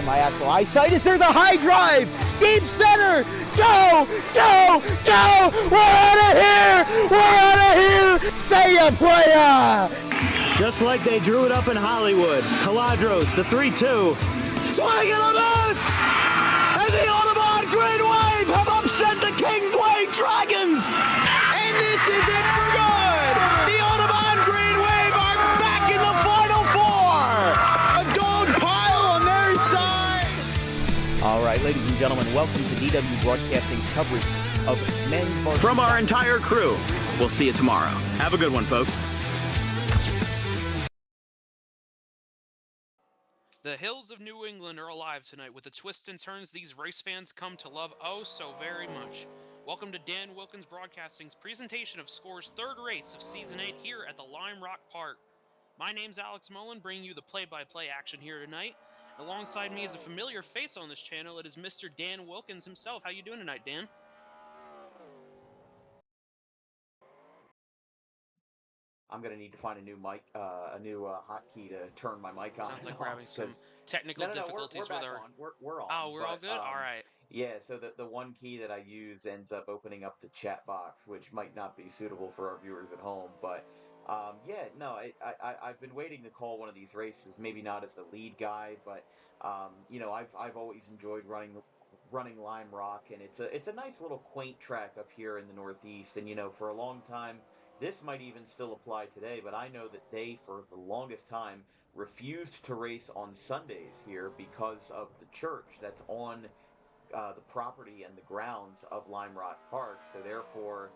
my actual eyesight. Is there the high drive? Deep center! Go! Go! Go! We're out of here! We're out of here! Say ya, playa! Just like they drew it up in Hollywood, Caladros, the 3-2, swing and a miss! And the Audubon Green Wave have upset the Kingsway Dragons! And this is it for good! The Audubon Green Wave are back in the Final Four! A dog pile on their side! All right, ladies and gentlemen, welcome to DW Broadcasting's coverage of men's varsity. From our entire crew, we'll see you tomorrow. Have a good one, folks. The hills of New England are alive tonight with the twists and turns these race fans come to love oh so very much. Welcome to Dan Wilkins Broadcasting's presentation of SCORE's third race of Season 8 here at the Lime Rock Park. My name's Alex Mullen, bringing you the play-by-play action here tonight. Alongside me is a familiar face on this channel. It is Mr. Dan Wilkins himself. How you doing tonight, Dan? I'm gonna need to find a new mic, a new hotkey to turn my mic on. Sounds like we're having some technical difficulties we're with our. On. We're on. Oh, we're all good. All right. Yeah. So the one key that I use ends up opening up the chat box, which might not be suitable for our viewers at home. But yeah, no, I've been waiting to call one of these races. Maybe not as the lead guy, but you know, I've always enjoyed running Lime Rock, and it's a nice little quaint track up here in the Northeast. And you know, for a long time. This might even still apply today, but I know that they, for the longest time, refused to race on Sundays here because of the church that's on the property and the grounds of Lime Rock Park. So therefore,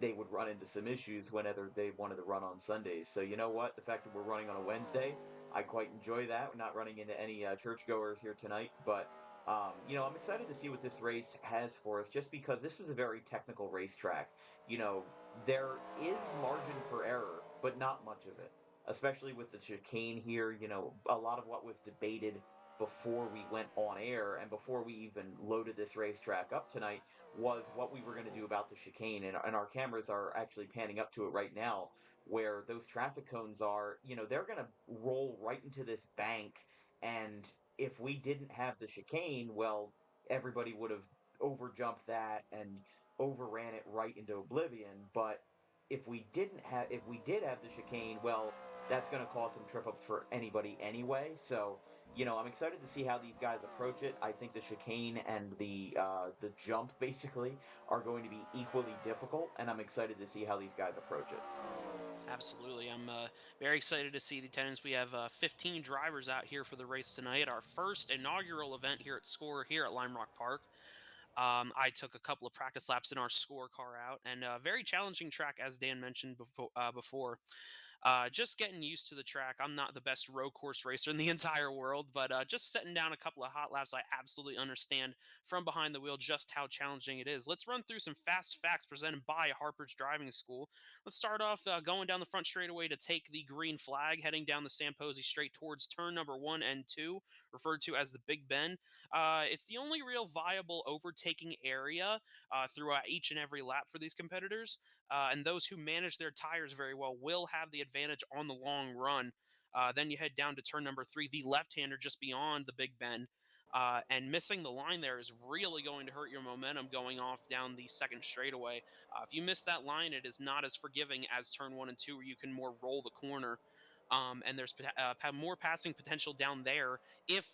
they would run into some issues whenever they wanted to run on Sundays. So you know what? The fact that we're running on a Wednesday, I quite enjoy that. We're not running into any churchgoers here tonight, but you know, I'm excited to see what this race has for us, just because this is a very technical racetrack. You know, there is margin for error, but not much of it, especially with the chicane here. You know, a lot of what was debated before we went on air and before we even loaded this racetrack up tonight was what we were going to do about the chicane. And our cameras are actually panning up to it right now, where those traffic cones are. You know, they're going to roll right into this bank, and if we didn't have the chicane, well, everybody would have overjumped that and overran it right into oblivion. But if we did have the chicane, well, that's going to cause some trip ups for anybody anyway. So, you know, I'm excited to see how these guys approach it. I think the chicane and the jump basically are going to be equally difficult, and I'm excited to see how these guys approach it. Absolutely. I'm very excited to see the attendance. We have 15 drivers out here for the race tonight, our first inaugural event here at SCORE here at Lime Rock Park. I took a couple of practice laps in our SCORE car out, and a very challenging track, as Dan mentioned before. Just getting used to the track. I'm not the best road course racer in the entire world, but just setting down a couple of hot laps, I absolutely understand from behind the wheel just how challenging it is. Let's run through some fast facts presented by Harper's Driving School. Let's start off going down the front straightaway to take the green flag, heading down the Samposi straight towards turn number 1 and 2, referred to as the Big Bend. It's the only real viable overtaking area throughout each and every lap for these competitors. And those who manage their tires very well will have the advantage on the long run. Then you head down to turn number 3, the left-hander just beyond the Big Bend. And missing the line there is really going to hurt your momentum going off down the second straightaway. If you miss that line, it is not as forgiving as turn 1 and 2, where you can more roll the corner. And there's more passing potential down there if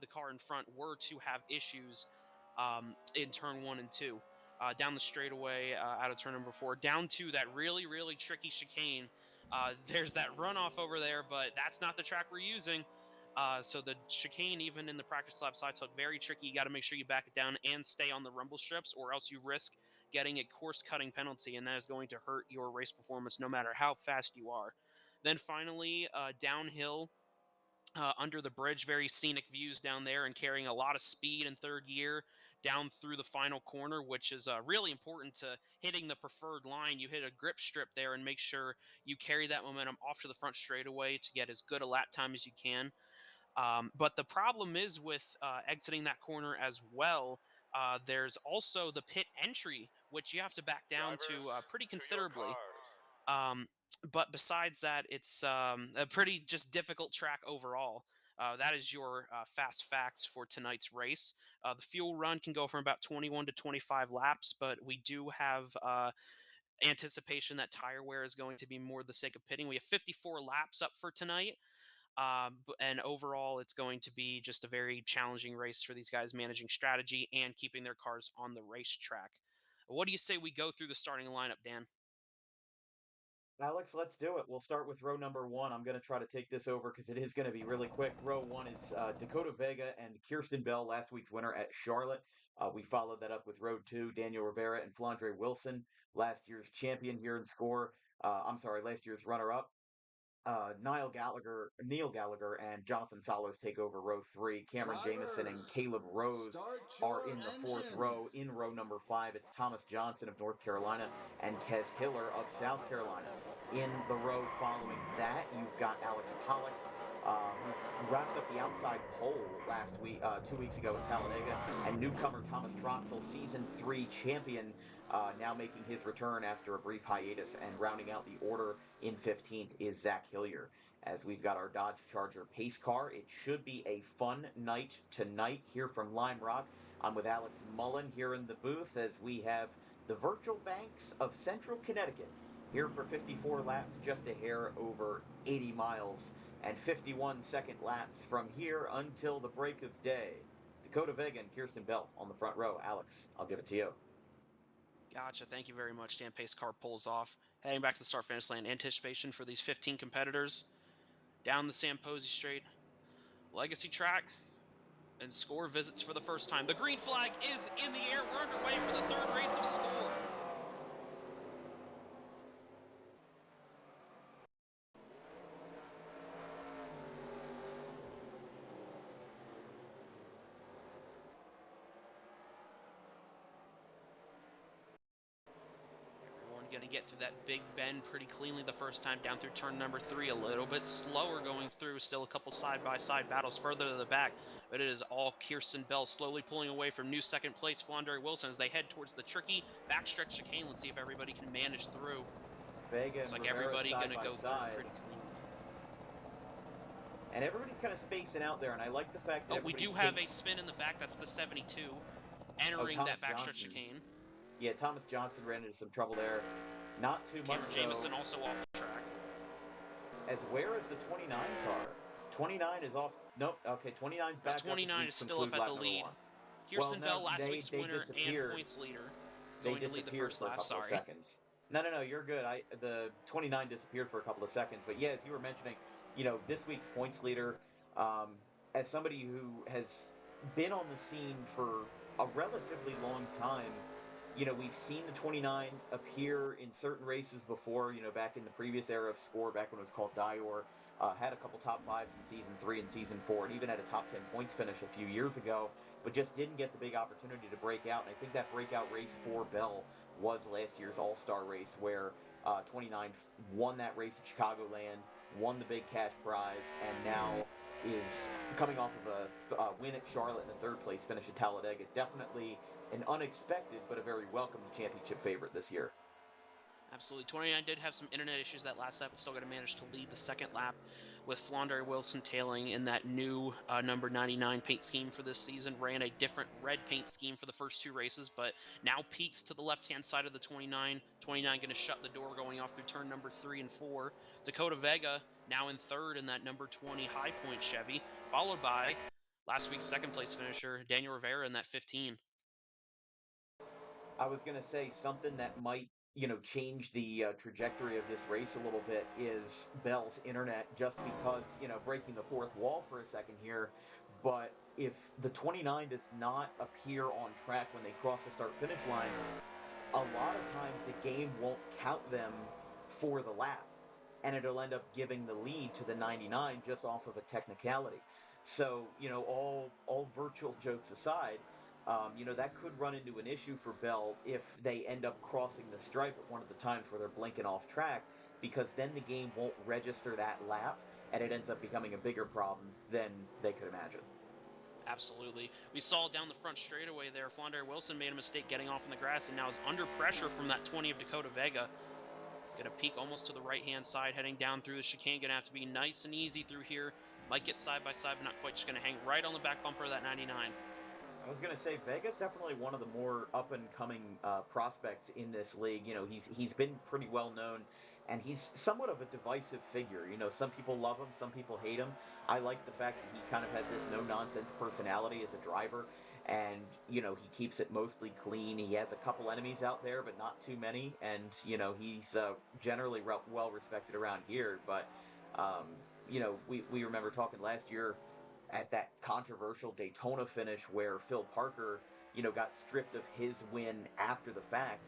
the car in front were to have issues in turn 1 and 2. Down the straightaway out of turn number 4, down to that really, really tricky chicane. There's that runoff over there, but that's not the track we're using. So the chicane, even in the practice lap side took, very tricky. You got to make sure you back it down and stay on the rumble strips, or else you risk getting a course-cutting penalty, and that is going to hurt your race performance no matter how fast you are. Then finally, downhill under the bridge, very scenic views down there, and carrying a lot of speed in third gear down through the final corner, which is really important to hitting the preferred line. You hit a grip strip there and make sure you carry that momentum off to the front straightaway to get as good a lap time as you can. But the problem is with exiting that corner as well, there's also the pit entry, which you have to back down to pretty considerably. But besides that, it's a pretty just difficult track overall. That is your fast facts for tonight's race. The fuel run can go from about 21 to 25 laps, but we do have anticipation that tire wear is going to be more the sake of pitting. We have 54 laps up for tonight. And overall, it's going to be just a very challenging race for these guys managing strategy and keeping their cars on the racetrack. What do you say we go through the starting lineup, Dan? Alex, let's do it. We'll start with row number one. I'm going to try to take this over because it is going to be really quick. Row one is Dakota Vega and Kirsten Bell, last week's winner at Charlotte. We followed that up with row two, Daniel Rivera and Flandre Wilson, last year's champion here in score. Last year's runner-up. Neil Gallagher, and Jonathan Salos take over row three. Cameron Jamison and Caleb Rose are in the fourth row. In row number five, it's Thomas Johnson of North Carolina and Kez Hiller of South Carolina. In the row following that, you've got Alex Pollock, who wrapped up the outside pole last week, 2 weeks ago at Talladega, and newcomer Thomas Troxel, season 3 champion, now making his return after a brief hiatus. And rounding out the order in 15th is Zach Hillier. As we've got our Dodge Charger pace car, it should be a fun night tonight here from Lime Rock. I'm with Alex Mullen here in the booth as we have the virtual banks of Central Connecticut here for 54 laps, just a hair over 80 miles, and 51 second laps from here until the break of day. Dakota Vega and Kirsten Bell on the front row. Alex, I'll give it to you. Gotcha. Thank you very much, Dan. Pace car pulls off. Heading back to the start finish line. Anticipation for these 15 competitors. Down the Sam Posey Straight. Legacy track. And score visits for the first time. The green flag is in the air. We're underway for the third race of score. Going to get through that big bend pretty cleanly the first time down through turn number 3. A little bit slower going through, still a couple side-by-side battles further to the back, but it is all Kirsten Bell slowly pulling away from new second place Flandre Wilson as they head towards the tricky backstretch chicane. Let's see if everybody can manage through. Vega Looks and like Rivera everybody side going to by go side. through pretty clean. And everybody's kind of spacing out there, and I like the fact that we do have a spin in the back. That's the 72 entering that backstretch chicane. Yeah, Thomas Johnson ran into some trouble there. Not too Cameron much, Jamison also off the track. As where is the 29 car? 29 is off. Nope. Okay, 29's back. 29 is still up at the lead. Kirsten Bell, last week's winner and points leader, going to lead the first lap. Sorry. Seconds. No, you're good. The 29 disappeared for a couple of seconds, but yeah, as you were mentioning, this week's points leader, as somebody who has been on the scene for a relatively long time, we've seen the 29 appear in certain races before, back in the previous era of Score, back when it was called Dior, had a couple top 5s in Season 3 and Season 4, and even had a top 10 points finish a few years ago, but just didn't get the big opportunity to break out. And I think that breakout race for Bell was last year's All-Star race, where 29 won that race at Chicagoland, won the big cash prize, and now is coming off of a win at Charlotte and a third place finish at Talladega. Definitely an unexpected but a very welcomed championship favorite this year. Absolutely. 29 did have some internet issues that last lap, but still going to manage to lead the second lap, with Flandre Wilson tailing in that new number 99 paint scheme for this season. Ran a different red paint scheme for the first 2 races, but now peaks to the left-hand side of the 29. 29 going to shut the door going off through turn number 3 and 4. Dakota Vega now in third in that number 20 High Point Chevy, followed by last week's second-place finisher, Daniel Rivera in that 15. I was going to say something that might change the trajectory of this race a little bit is Bell's internet, just because, breaking the fourth wall for a second here. But if the 29 does not appear on track when they cross the start-finish line, a lot of times the game won't count them for the lap, and it'll end up giving the lead to the 99 just off of a technicality. So, all virtual jokes aside, that could run into an issue for Bell if they end up crossing the stripe at one of the times where they're blinking off track, because then the game won't register that lap, and it ends up becoming a bigger problem than they could imagine. Absolutely. We saw down the front straightaway there, Flandre Wilson made a mistake getting off in the grass and now is under pressure from that 20 of Dakota Vega. Going to peak almost to the right-hand side, heading down through the chicane. Going to have to be nice and easy through here. Might get side by side, but not quite. Just going to hang right on the back bumper of that 99. I was gonna say Vega's definitely one of the more up and coming prospects in this league. He's been pretty well known, and he's somewhat of a divisive figure. Some people love him, some people hate him. I like the fact that he kind of has this no nonsense personality as a driver, and he keeps it mostly clean. He has a couple enemies out there, but not too many, and he's generally well respected around here. But we remember talking last year at that controversial Daytona finish where Phil Parker, got stripped of his win after the fact.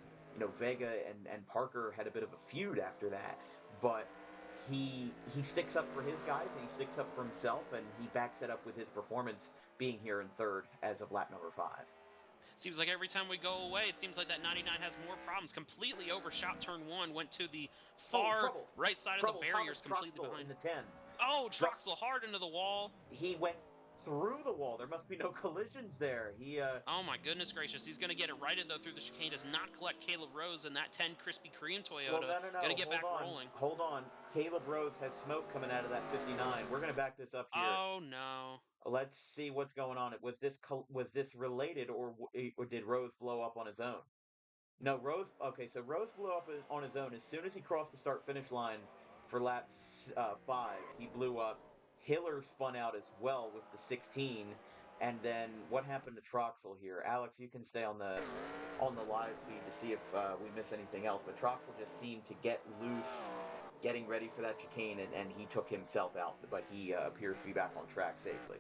Vega and Parker had a bit of a feud after that, but he sticks up for his guys and he sticks up for himself and he backs that up with his performance being here in third as of lap number 5. Seems like every time we go away, it seems like that 99 has more problems. Completely overshot turn 1, went to the Oh, far trouble. right side Trouble. of the barriers, Thomas completely Troxel behind. in the 10. Oh, So Troxel hard into the wall. he went through the wall. There must be no collisions there. Oh my goodness gracious. He's going to get it righted though through the chicane. Does not collect Caleb Rose and that 10 Krispy Kreme Well, Toyota. no. Going to get Hold back on. rolling. Hold on. Caleb Rose has smoke coming out of that 59. We're going to back this up here. Oh no. Let's see what's going on. Was this related, or did Rose blow up on his own? No, Rose. Okay, so Rose blew up on his own as soon as he crossed the start finish line for lap 5. He blew up. Hiller spun out as well with the 16, and then what happened to Troxel here? Alex, you can stay on the live feed to see if we miss anything else. But Troxel just seemed to get loose, getting ready for that chicane, and he took himself out. But he appears to be back on track safely.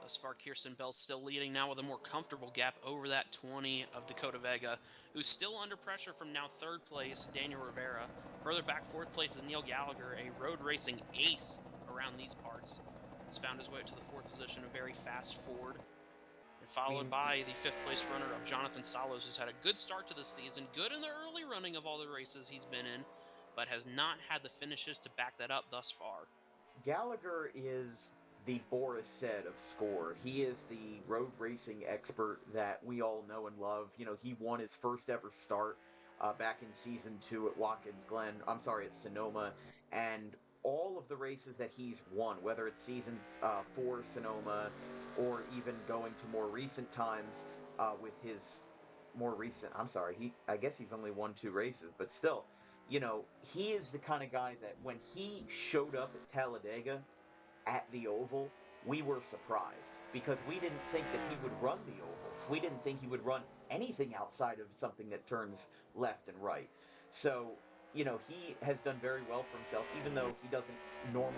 Thus far, Kirsten Bell's still leading now with a more comfortable gap over that 20 of Dakota Vega, who's still under pressure from now third place, Daniel Rivera. Further back, fourth place is Neil Gallagher, a road racing ace around these parts. Has found his way up to the fourth position, a very fast Ford. And followed by the fifth place runner of Jonathan Salos, who's had a good start to the season, good in the early running of all the races he's been in, but has not had the finishes to back that up thus far. Gallagher is the Boris said of Score. He is the road racing expert that we all know and love. He won his first ever start back in season 2 at Watkins Glen. I'm sorry, at Sonoma, and all of the races that he's won, whether it's season 4 Sonoma or even going to more recent times with his more recent. I'm sorry, I guess he's only won 2 races, but still, he is the kind of guy that when he showed up at Talladega at the Oval, we were surprised because we didn't think that he would run the ovals. We didn't think he would run anything outside of something that turns left and right. So, he has done very well for himself, even though he doesn't normally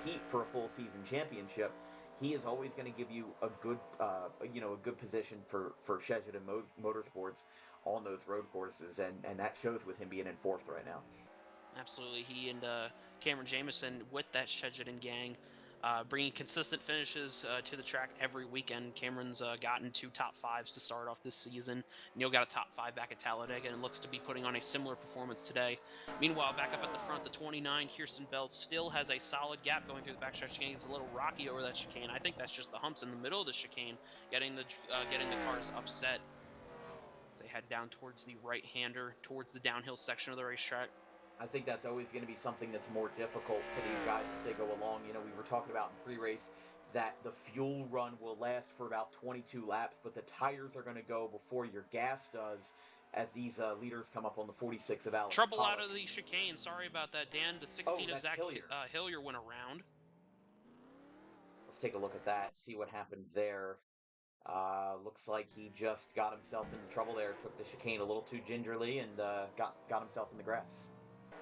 compete for a full season championship. He is always going to give you a good position for Shedden Motorsports on those road courses, and that shows with him being in fourth right now. Absolutely. He and Cameron Jamison with that Shedden gang, bringing consistent finishes to the track every weekend. Cameron's gotten 2 top 5s to start off this season. Neil got a top 5 back at Talladega and looks to be putting on a similar performance today. Meanwhile, back up at the front, the 29, Kirsten Bell, still has a solid gap going through the backstretch chicane. It's a little rocky over that chicane. I think that's just the humps in the middle of the chicane getting the cars upset. They head down towards the right-hander, towards the downhill section of the racetrack. I think that's always going to be something that's more difficult for these guys as they go along. We were talking about in pre-race that the fuel run will last for about 22 laps, but the tires are going to go before your gas does as these leaders come up on the 46 of Alex Trouble Pollock. out of the chicane. Sorry about that, Dan. The 16 of that's Zach Hillier. Hillier went around. Let's take a look at that, see what happened there. Looks like he just got himself into trouble there, took the chicane a little too gingerly, and got himself in the grass.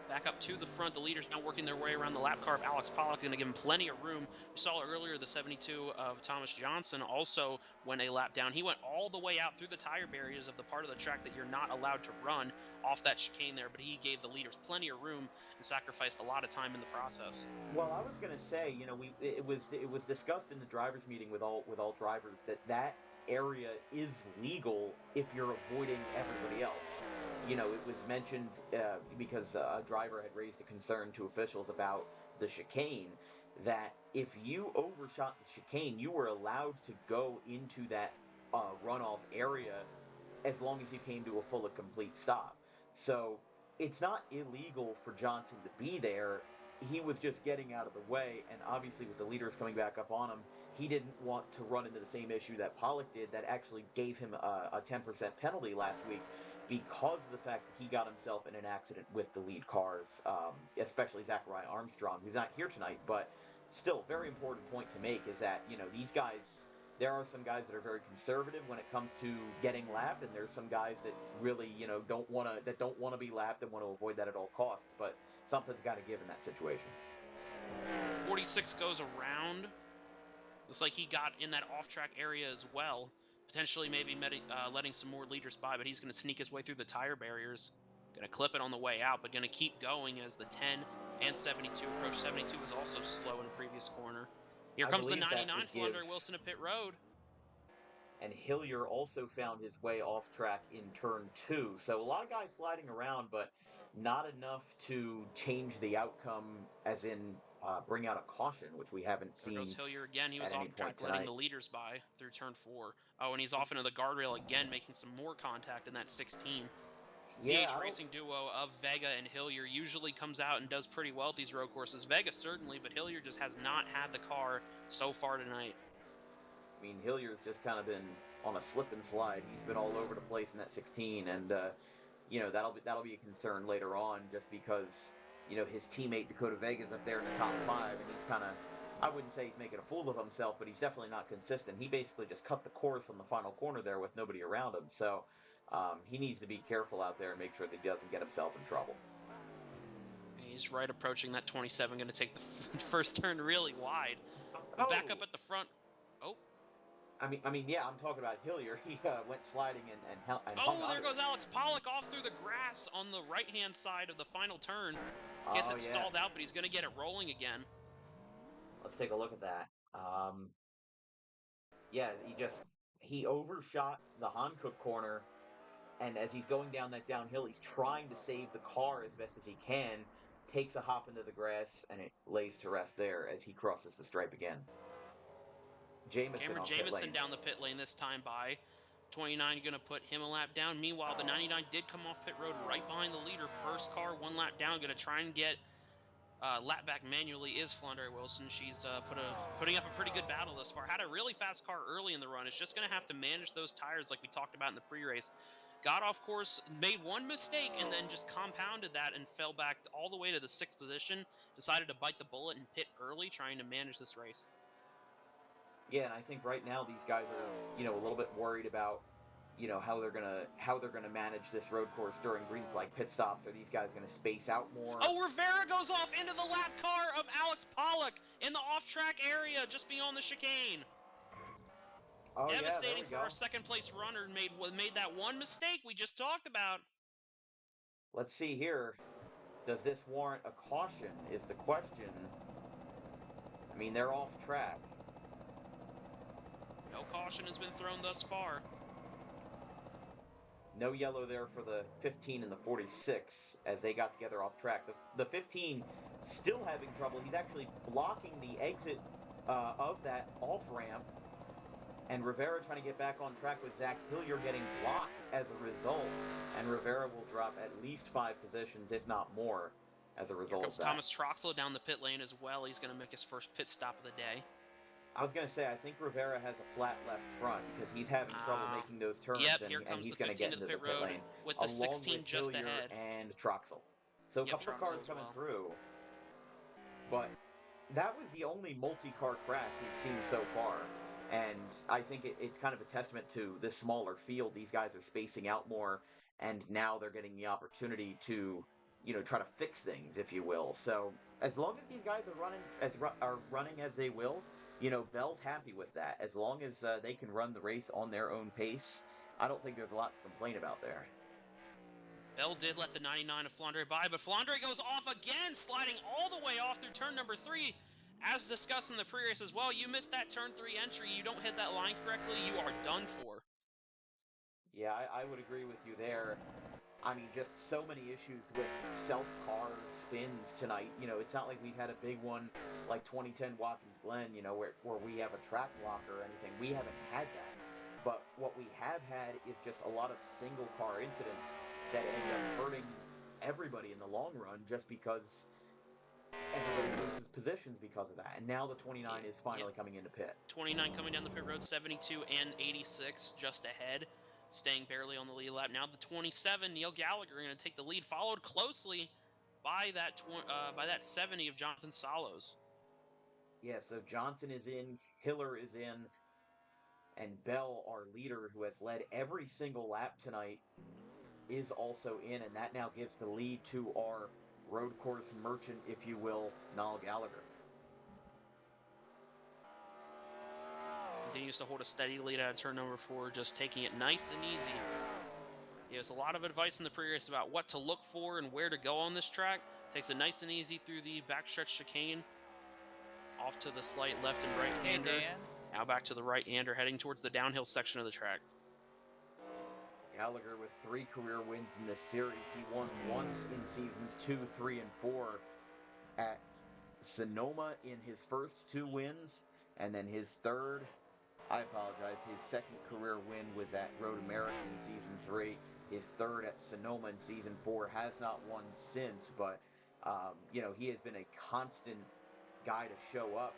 Back up to the front. The leaders now working their way around the lap car of Alex Pollock, going to give him plenty of room. We saw earlier the 72 of Thomas Johnson also went a lap down. He went all the way out through the tire barriers of the part of the track that you're not allowed to run off that chicane there, but he gave the leaders plenty of room and sacrificed a lot of time in the process. Well, I was gonna say, it was discussed in the drivers' meeting with all drivers that area is legal if you're avoiding everybody else. It was mentioned because a driver had raised a concern to officials about the chicane that if you overshot the chicane, you were allowed to go into that runoff area as long as you came to a full and complete stop. So it's not illegal for Johnson to be there. he was just getting out of the way, and obviously with the leaders coming back up on him, he didn't want to run into the same issue that Pollock did that actually gave him a 10% penalty last week because of the fact that he got himself in an accident with the lead cars, especially Zachariah Armstrong, who's not here tonight, but still, very important point to make is that, these guys, there are some guys that are very conservative when it comes to getting lapped, and there's some guys that really, don't want to be lapped and want to avoid that at all costs, but something's got to give in that situation. 46 goes around. Looks like he got in that off-track area as well. Potentially maybe letting some more leaders by, but he's going to sneak his way through the tire barriers. Going to clip it on the way out, but going to keep going as the 10 and 72 approach. 72 was also slow in the previous corner. Here comes the 99, Flandre Wilson to pit road. And Hillier also found his way off track in turn 2. So a lot of guys sliding around, but not enough to change the outcome, as in bring out a caution, which we haven't seen. There goes Hillier again. He was off track, letting the leaders by through turn 4. Oh, and he's off into the guardrail again, making some more contact in that 16. ZH Racing duo of Vega and Hillier usually comes out and does pretty well at these road courses. Vega certainly, but Hillier just has not had the car so far tonight. I mean, Hillier's just kind of been on a slip and slide. He's been all over the place in that 16, and that'll be a concern later on, just because his teammate Dakota Vega's up there in the top 5, and he's kind of, I wouldn't say he's making a fool of himself, but he's definitely not consistent. He basically just cut the course on the final corner there with nobody around him, so he needs to be careful out there and make sure that he doesn't get himself in trouble. He's right approaching that 27, going to take the first turn really wide. Oh. Back up at the front. Oh. I mean, yeah, I'm talking about Hillier. He went sliding and oh, there goes Alex Pollock off through the grass on the right-hand side of the final turn. Gets it stalled out, but he's going to get it rolling again. Let's take a look at that. Yeah, he overshot the Hankook corner, and as he's going down that downhill, he's trying to save the car as best as he can, takes a hop into the grass, and it lays to rest there as he crosses the stripe again. Cameron Jamison down the pit lane this time by 29, going to put him a lap down. Meanwhile, the 99 did come off pit road right behind the leader. First car, 1 lap down, going to try and get lap back manually is Flandre Wilson. She's putting up a pretty good battle thus far. Had a really fast car early in the run. It's just going to have to manage those tires like we talked about in the pre-race. Got off course, made one mistake, and then just compounded that and fell back all the way to the 6th position. Decided to bite the bullet and pit early, trying to manage this race. Yeah, and I think right now these guys are, a little bit worried about, how they're gonna manage this road course during green flag pit stops. Are these guys gonna space out more? Oh, Rivera goes off into the lap car of Alex Pollock in the off-track area just beyond the chicane. Oh, devastating for our second-place runner. Made that one mistake we just talked about. Let's see here. Does this warrant a caution is the question. I mean, they're off track. No caution has been thrown thus far. No yellow there for the 15 and the 46 as they got together off track. The 15 still having trouble. He's actually blocking the exit of that off-ramp. And Rivera trying to get back on track with Zach Hillier getting blocked as a result. And Rivera will drop at least 5 positions, if not more, as a result of that. Thomas Troxel down the pit lane as well. He's going to make his first pit stop of the day. I was going to say, I think Rivera has a flat left front because he's having trouble making those turns, and he's going to get into the pit lane with the 16 with just Hillier ahead. And Troxel. So a couple of cars coming through. But that was the only multi-car crash we've seen so far. And I think it's kind of a testament to this smaller field. These guys are spacing out more, and now they're getting the opportunity to, try to fix things, if you will. So as long as these guys are running as they will, Bell's happy with that. As long as they can run the race on their own pace, I don't think there's a lot to complain about there. Bell did let the 99 of Flandre by, but Flandre goes off again, sliding all the way off through turn number 3. As discussed in the pre-race as well, you missed that turn 3 entry, you don't hit that line correctly, you are done for. Yeah, I would agree with you there. I mean, just so many issues with self-car spins tonight. It's not like we've had a big one like 2010 Watkins Glen, where we have a track block or anything. We haven't had that. But what we have had is just a lot of single-car incidents that end up hurting everybody in the long run just because everybody loses positions because of that. And now the 29 is Yep. finally coming into pit. 29 coming down the pit road, 72 and 86 just ahead, staying barely on the lead lap. Now the 27, Neil Gallagher, going to take the lead, followed closely by that 70 of Jonathan Salos. Yeah, so Johnson is in, Hiller is in, and Bell, our leader, who has led every single lap tonight, is also in, and that now gives the lead to our road course merchant, if you will, Noel Gallagher. Continues to hold a steady lead out of turn number 4, just taking it nice and easy. He has a lot of advice in the pre-race about what to look for and where to go on this track. Takes it nice and easy through the backstretch chicane, off to the slight left and right-hander. Hey, Dan. Now back to the right-hander, heading towards the downhill section of the track. Gallagher with 3 career wins in this series. He won once in seasons 2, 3, and 4 at Sonoma in his first 2 wins, and then his second career win was at Road America in season 3. His third at Sonoma in season 4. Has not won since, but he has been a constant guy to show up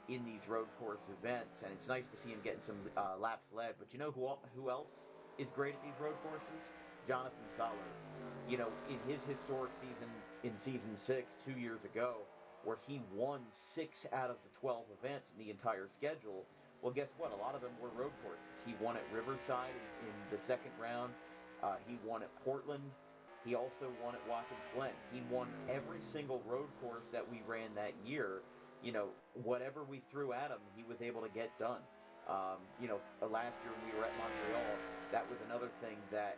in these road course events, and it's nice to see him getting some laps led. But you know who else is great at these road courses? Jonathan Salos. In his historic season in season 6 2 years ago, where he won 6 out of the 12 events in the entire schedule. Well, guess what? A lot of them were road courses. He won at Riverside in the second round. He won at Portland. He also won at Watkins Glen. He won every single road course that we ran that year. Whatever we threw at him, he was able to get done. Last year when we were at Montreal, that was another thing that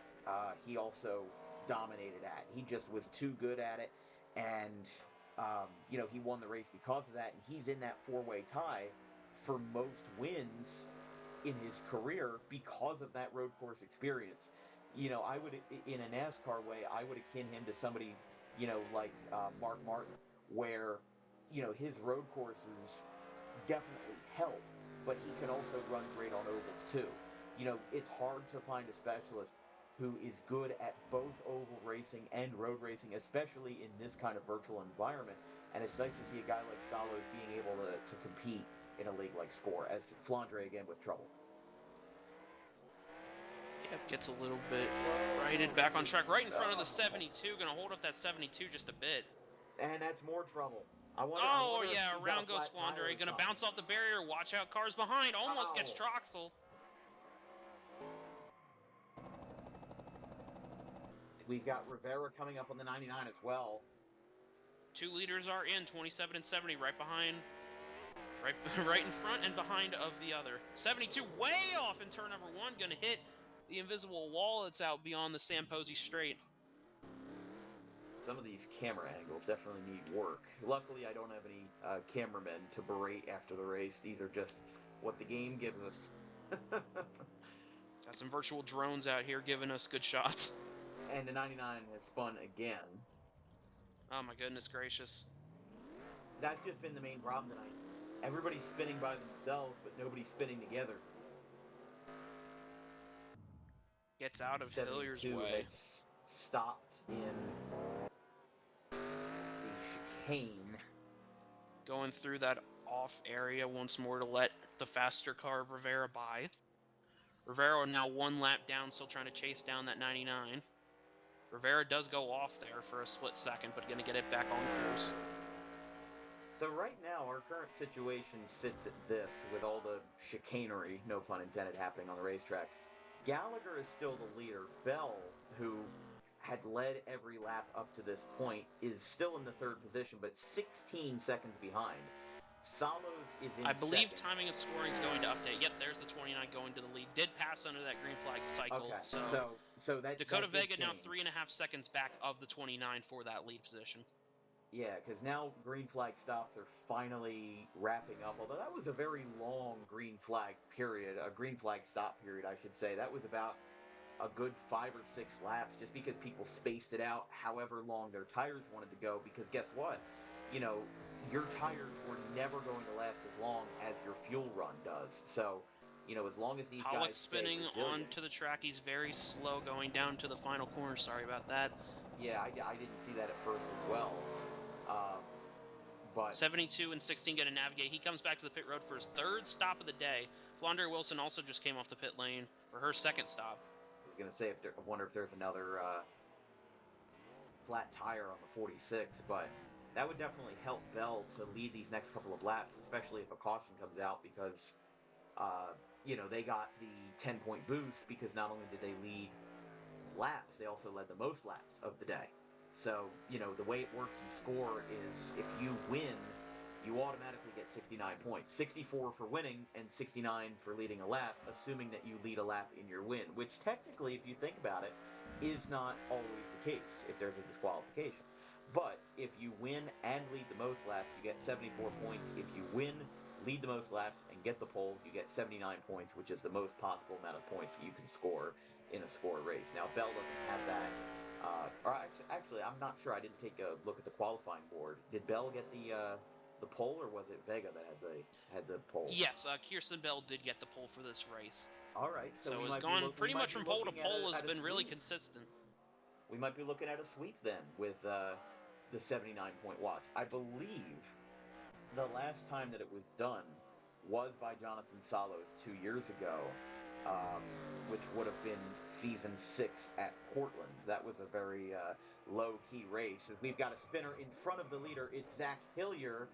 he also dominated at. He just was too good at it, and he won the race because of that, and he's in that 4-way tie for most wins in his career because of that road course experience. I would, in a NASCAR way, I would akin him to somebody, like Mark Martin, where, his road courses definitely help, but he can also run great on ovals too. It's hard to find a specialist who is good at both oval racing and road racing, especially in this kind of virtual environment. And it's nice to see a guy like Salos being able to compete in a league like Score, as Flandre again with trouble. Yep, gets a little bit righted, back on track, right in front of the 72. Going to hold up that 72 just a bit. And that's more trouble. I wonder around goes Flandre. Going to bounce off the barrier. Watch out, cars behind. Almost gets Troxel. We've got Rivera coming up on the 99 as well. 2 leaders are in, 27 and 70, right behind, right in front and behind of the other. 72 way off in turn number 1, going to hit the invisible wall that's out beyond the Sam Posey straight. Some of these camera angles definitely need work. Luckily, I don't have any cameramen to berate after the race. These are just what the game gives us. Got some virtual drones out here giving us good shots. And the 99 has spun again. Oh my goodness gracious. That's just been the main problem tonight. Everybody's spinning by themselves, but nobody's spinning together. Gets out of Hillier's way. Has stopped in the chicane. Going through that off area once more to let the faster car of Rivera by. Rivera now 1 lap down, still trying to chase down that 99. Rivera does go off there for a split second, but going to get it back on course. So right now, our current situation sits at this, with all the chicanery, no pun intended, happening on the racetrack. Gallagher is still the leader. Bell, who had led every lap up to this point, is still in the 3rd position, but 16 seconds behind. Salos is in I believe second. timing and scoring is going to update. Yep, there's the 29 going to the lead. Did pass under that green flag cycle. Okay, so that Dakota that did Vega now change. 3.5 seconds back of the 29 for that lead position. Yeah, because now green flag stops are finally wrapping up, although that was a very long green flag period, a green flag stop period, I should say. That was about a good 5 or 6 laps, just because people spaced it out however long their tires wanted to go, because guess what? Your tires were never going to last as long as your fuel run does. So, as long as these Pollock guys spinning stay resilient, onto the track. He's very slow going down to the final corner. Sorry about that. Yeah, I didn't see that at first as well. But 72 and 16 going to navigate. He comes back to the pit road for his third stop of the day. Flandre Wilson also just came off the pit lane for her second stop. I was going to say, I wonder if there's another flat tire on the 46, but that would definitely help Bell to lead these next couple of laps, especially if a caution comes out, because they got the 10-point boost because not only did they lead laps, they also led the most laps of the day. So, the way it works in score is if you win, you automatically get 69 points. 64 for winning and 69 for leading a lap, assuming that you lead a lap in your win, which technically, if you think about it, is not always the case if there's a disqualification. But if you win and lead the most laps, you get 74 points. If you win, lead the most laps, and get the pole, you get 79 points, which is the most possible amount of points that you can score in a score race. Now, Bell doesn't have that. Or actually, I'm not sure. I didn't take a look at the qualifying board. Did Bell get the pole, or was it Vega that had the pole? Yes, Kirsten Bell did get the pole for this race. All right, so it's gone pretty much from pole to pole. Has been really consistent. We might be looking at a sweep then with the 79-point watch. I believe the last time that it was done was by Jonathan Salos 2 years ago, which would have been season 6 at Portland. That was a very low-key race. As we've got a spinner in front of the leader, it's Zach Hillier,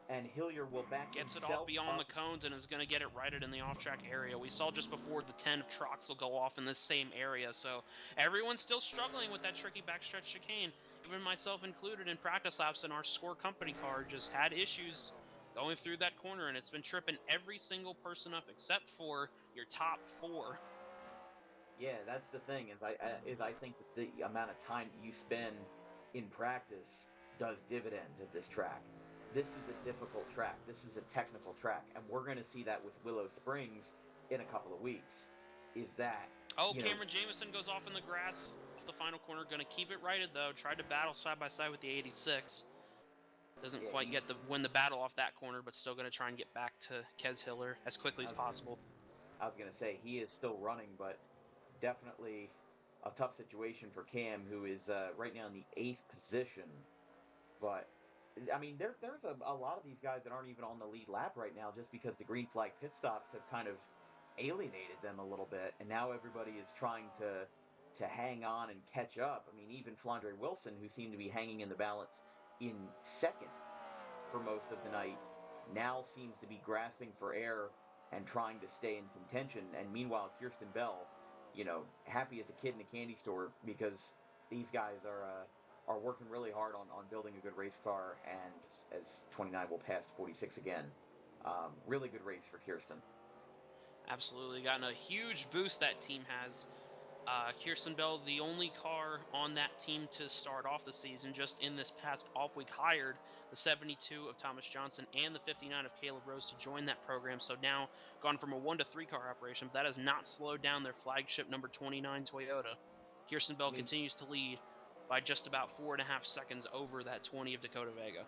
and Hillier will back Gets it himself off beyond up. the cones and is going to get it righted in the off-track area. We saw just before the 10 of Trox will go off in this same area, so everyone's still struggling with that tricky backstretch chicane. Even myself included in practice laps in our score company car just had issues going through that corner, and it's been tripping every single person up except for your top 4. Yeah, that's the thing, is I think that the amount of time that you spend in practice does dividends at this track. This is a difficult track. This is a technical track, and we're going to see that with Willow Springs in a couple of weeks. Is that Cameron Jamison goes off in the grass off the final corner. Going to keep it righted though. Tried to battle side by side with the 86. Doesn't quite win the battle off that corner, but still going to try and get back to Kez Hiller as quickly as possible. I was going to say he is still running, but definitely a tough situation for Cam, who is right now in the 8th position. But I mean, there's a lot of these guys that aren't even on the lead lap right now, just because the green flag pit stops have kind of alienated them a little bit, and now everybody is trying to hang on and catch up. I mean, even Flandre Wilson, who seemed to be hanging in the balance in second for most of the night, now seems to be grasping for air and trying to stay in contention. And meanwhile, Kirsten Bell, happy as a kid in a candy store, because these guys are working really hard on building a good race car, and as 29 will pass 46 again. Really good race for Kirsten. Absolutely. Gotten a huge boost that team has. Kirsten Bell, the only car on that team to start off the season, just in this past off week, hired the 72 of Thomas Johnson and the 59 of Caleb Rose to join that program. So now gone from a 1 to 3 car operation, but that has not slowed down their flagship number 29 Toyota. Kirsten Bell continues to lead by just about 4.5 seconds over that 20 of Dakota Vega.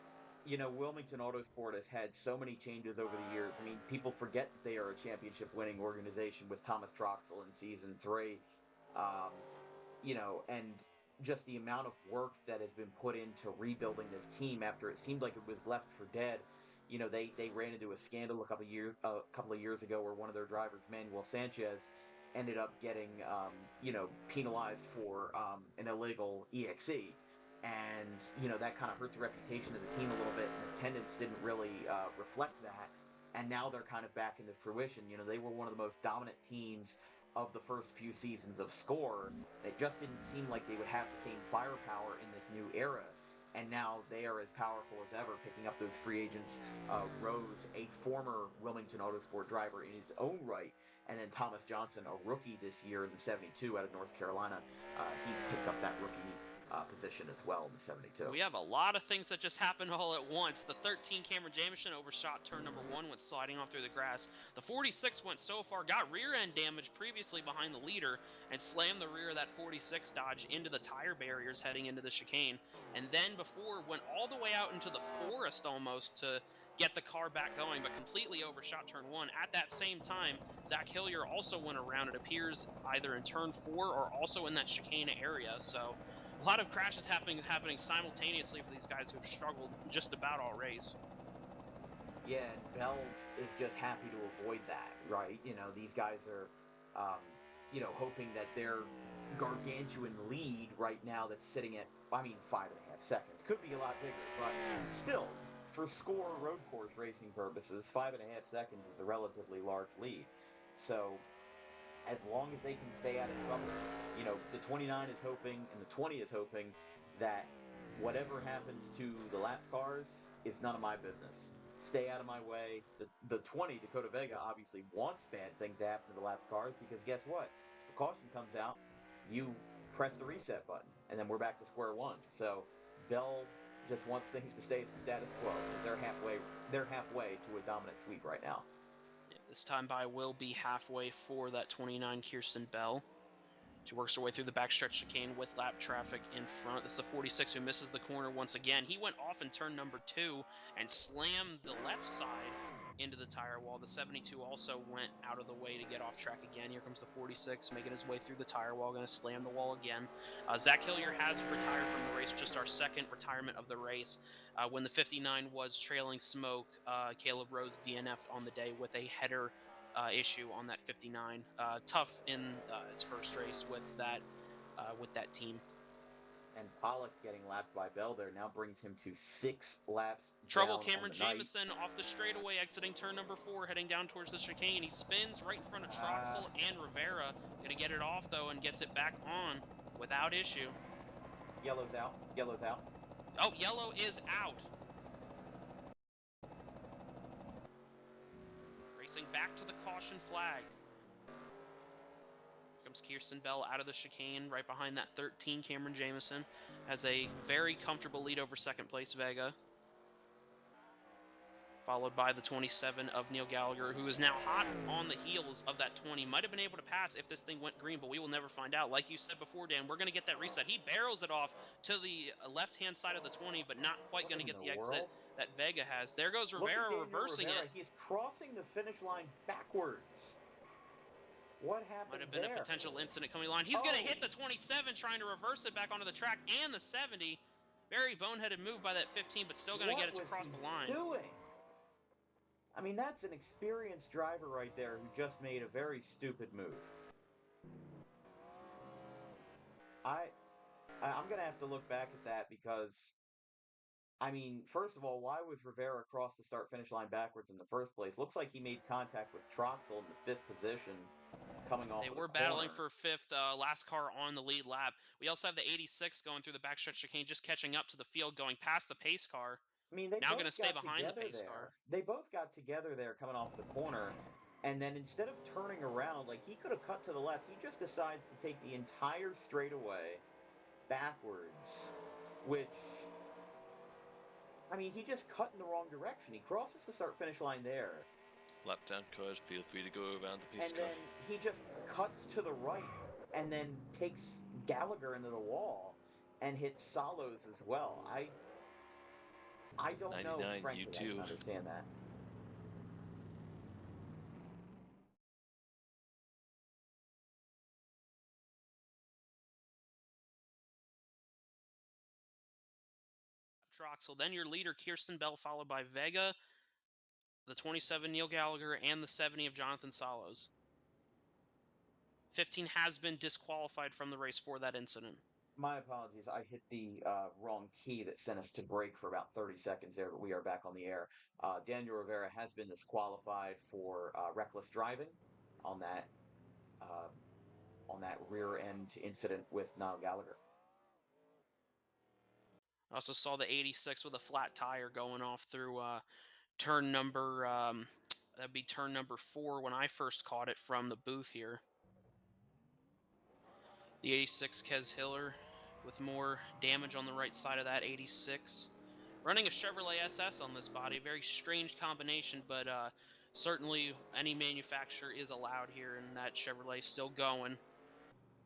Wilmington Autosport has had so many changes over the years. I mean, people forget that they are a championship-winning organization with Thomas Troxel in Season 3. And just the amount of work that has been put into rebuilding this team after it seemed like it was left for dead. They ran into a scandal a couple of years ago where one of their drivers, Manuel Sanchez, ended up getting penalized for an illegal EXE. And that kind of hurt the reputation of the team a little bit, and attendance didn't really reflect that. And now they're kind of back into fruition. They were one of the most dominant teams of the first few seasons of Score. It just didn't seem like they would have the same firepower in this new era. And now they are as powerful as ever, picking up those free agents. Rose, a former Wilmington Autosport driver in his own right, and then Thomas Johnson, a rookie this year in the 72 out of North Carolina. He's picked up that rookie position as well in the 72. We have a lot of things that just happened all at once. The 13 Cameron Jamison overshot turn number 1, went sliding off through the grass. The 46 went so far, got rear end damage previously behind the leader, and slammed the rear of that 46 Dodge into the tire barriers heading into the chicane. And then before went all the way out into the forest almost to get the car back going, but completely overshot turn 1. At that same time, Zach Hillier also went around, it appears, either in turn 4 or also in that chicane area. So A lot of crashes happening simultaneously for these guys who have struggled just about all race. Yeah, and Bell is just happy to avoid that, right? These guys are, hoping that their gargantuan lead right now that's sitting at, 5.5 seconds. Could be a lot bigger, but still, for score road course racing purposes, 5.5 seconds is a relatively large lead. So as long as they can stay out of trouble, the 29 is hoping and the 20 is hoping that whatever happens to the lap cars is none of my business. Stay out of my way. The 20, Dakota Vega, obviously wants bad things to happen to the lap cars because guess what? The caution comes out, you press the reset button, and then we're back to square one. So Bell just wants things to stay status quo because they're halfway to a dominant sweep right now. Yeah, this time by will be halfway for that 29 Kirsten Bell. She works her way through the backstretch chicane with lap traffic in front. This is the 46 who misses the corner once again. He went off in turn number 2 and slammed the left side into the tire wall. The 72 also went out of the way to get off track again. Here comes the 46 making his way through the tire wall, going to slam the wall again. Zach Hillier has retired from the race, just our second retirement of the race. When the 59 was trailing smoke, Caleb Rose DNF'd on the day with a header issue on that 59. Tough in his first race with that team. And Pollock getting lapped by Bell there now brings him to 6 laps Trouble down on Cameron the night. Jamison off the straightaway, exiting turn number 4, heading down towards the chicane. He spins right in front of Troxel and Rivera. Gonna get it off though and gets it back on without issue. Yellow's out. Yellow's out. Oh, yellow is out. Racing back to the caution flag. Comes Kirsten Bell out of the chicane right behind that 13 Cameron Jamison. Has a very comfortable lead over second place Vega. Followed by the 27 of Neil Gallagher, who is now hot on the heels of that 20. Might have been able to pass if this thing went green, but we will never find out. Like you said before, Dan, we're going to get that reset. He barrels it off to the left-hand side of the 20, but not quite going to get the exit that Vega has. There goes Rivera reversing it. He's crossing the finish line backwards. What happened Might have been there? a potential incident coming line. He's going to hit the 27, trying to reverse it back onto the track, and the 70. Very boneheaded move by that 15, but still going to get it to cross the line. What was he doing? I mean, that's an experienced driver right there who just made a very stupid move. I'm going to have to look back at that because, first of all, why was Rivera across the start-finish line backwards in the first place? Looks like he made contact with Troxel in the 5th position coming off They of were the battling corner. for 5th, last car on the lead lap. We also have the 86 going through the backstretch chicane, just catching up to the field, going past the pace car. They now both going to stay got behind the together pace there. car. They both got together there coming off the corner. And then instead of turning around, like he could have cut to the left, he just decides to take the entire straightaway backwards, which, he just cut in the wrong direction. He crosses the start-finish line there. Left-hand cut, feel free to go around the pace and car. then he just cuts to the right and then takes Gallagher into the wall and hits Salos as well. I don't know, frankly, I can understand that. Troxel. Then your leader, Kirsten Bell, followed by Vega, the 27, Neil Gallagher, and the 70 of Jonathan Salos. 15 has been disqualified from the race for that incident. My apologies. I hit the wrong key that sent us to break for about 30 seconds there, but we are back on the air. Daniel Rivera has been disqualified for reckless driving on that rear end incident with Niall Gallagher. I also saw the 86 with a flat tire going off through turn number that'd be turn number 4 when I first caught it from the booth here. The 86 Kez Hiller with more damage on the right side of that 86. Running a Chevrolet SS on this body, a very strange combination, but certainly any manufacturer is allowed here, and that Chevrolet still going.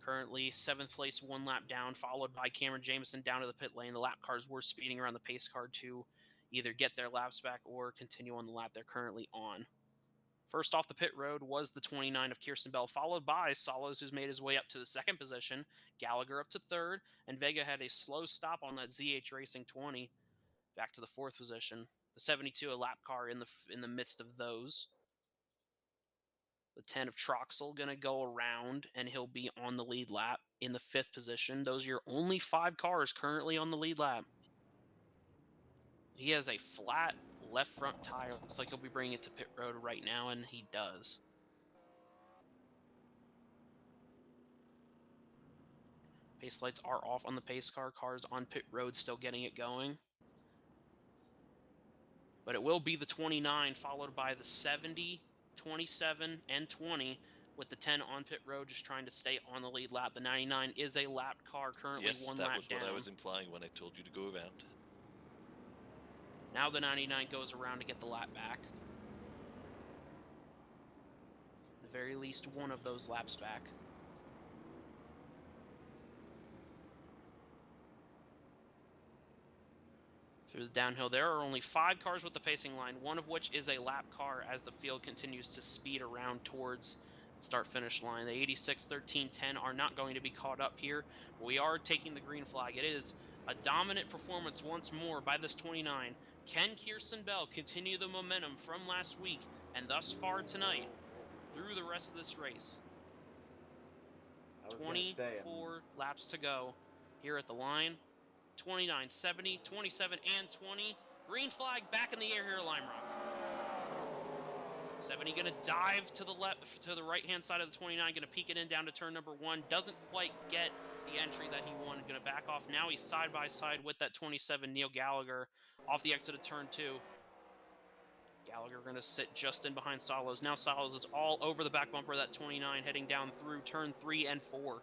Currently 7th place, 1 lap down, followed by Cameron Jamison down to the pit lane. The lap cars were speeding around the pace car to either get their laps back or continue on the lap they're currently on. First off the pit road was the 29 of Kirsten Bell, followed by Salos, who's made his way up to the second position, Gallagher up to third, and Vega had a slow stop on that ZH Racing 20 back to the fourth position. The 72, a lap car in the midst of those. The 10 of Troxel going to go around, and he'll be on the lead lap in the fifth position. Those are your only 5 cars currently on the lead lap. He has a flat left front tire. Looks like he'll be bringing it to pit road right now, and he does. Pace lights are off on the pace car. Cars on pit road still getting it going. But it will be the 29, followed by the 70, 27, and 20, with the 10 on pit road just trying to stay on the lead lap. The 99 is a lapped car, currently Yes, one that lap was down. what I was implying when I told you to go around. Now the 99 goes around to get the lap back. At the very least, one of those laps back. Through the downhill, there are only 5 cars with the pacing line, one of which is a lap car as the field continues to speed around towards the start-finish line. The 86, 13, 10 are not going to be caught up here. We are taking the green flag. It is a dominant performance once more by this 29. Can Kirsten Bell continue the momentum from last week and thus far tonight through the rest of this race? 24 laps to go here at the line. 29, 70, 27, and 20. Green flag back in the air here at Lime Rock. 70 going to dive to the left, to the right-hand side of the 29, going to peek it in down to turn number 1. Doesn't quite get the entry that he wanted. Going to back off. Now he's side by side with that 27, Neil Gallagher, off the exit of turn 2. Gallagher going to sit just in behind Salos. Now Salos is all over the back bumper of that 29, heading down through turn 3 and 4.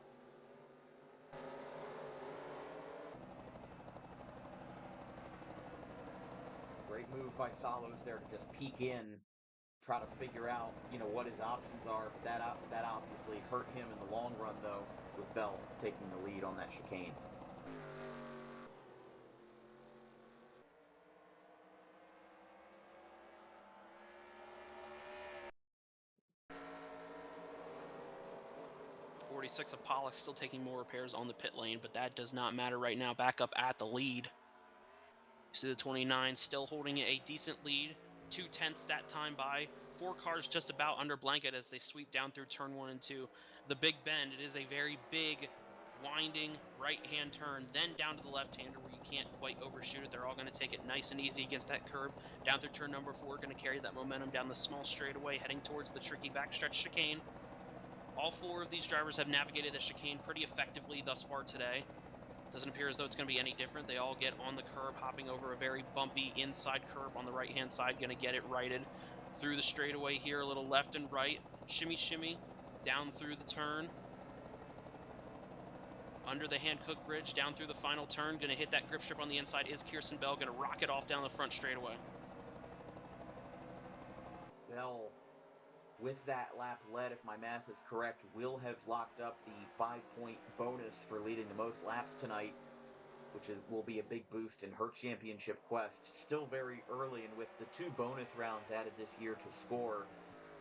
Great move by Salos there to just peek in, try to figure out, what his options are. But that obviously hurt him in the long run, though, with Bell taking the lead on that chicane. .46 of Pollock still taking more repairs on the pit lane, but that does not matter right now. Back up at the lead. You see the 29 still holding a decent lead. 2/10 that time by. 4 cars just about under blanket as they sweep down through turn 1 and 2. The big bend, it is a very big, winding right-hand turn, then down to the left-hander where you can't quite overshoot it. They're all going to take it nice and easy against that curb. Down through turn number 4, going to carry that momentum down the small straightaway, heading towards the tricky backstretch chicane. All 4 of these drivers have navigated the chicane pretty effectively thus far today. Doesn't appear as though it's going to be any different. They all get on the curb, hopping over a very bumpy inside curb on the right-hand side, going to get it righted through the straightaway here, a little left and right. Shimmy, shimmy, down through the turn. Under the Hancock Bridge, down through the final turn. Going to hit that grip strip on the inside is Kirsten Bell. Going to rocket off down the front straightaway. Bell, with that lap led, if my math is correct, will have locked up the 5-point bonus for leading the most laps tonight, which will be a big boost in her championship quest. Still very early, and with the 2 bonus rounds added this year to score,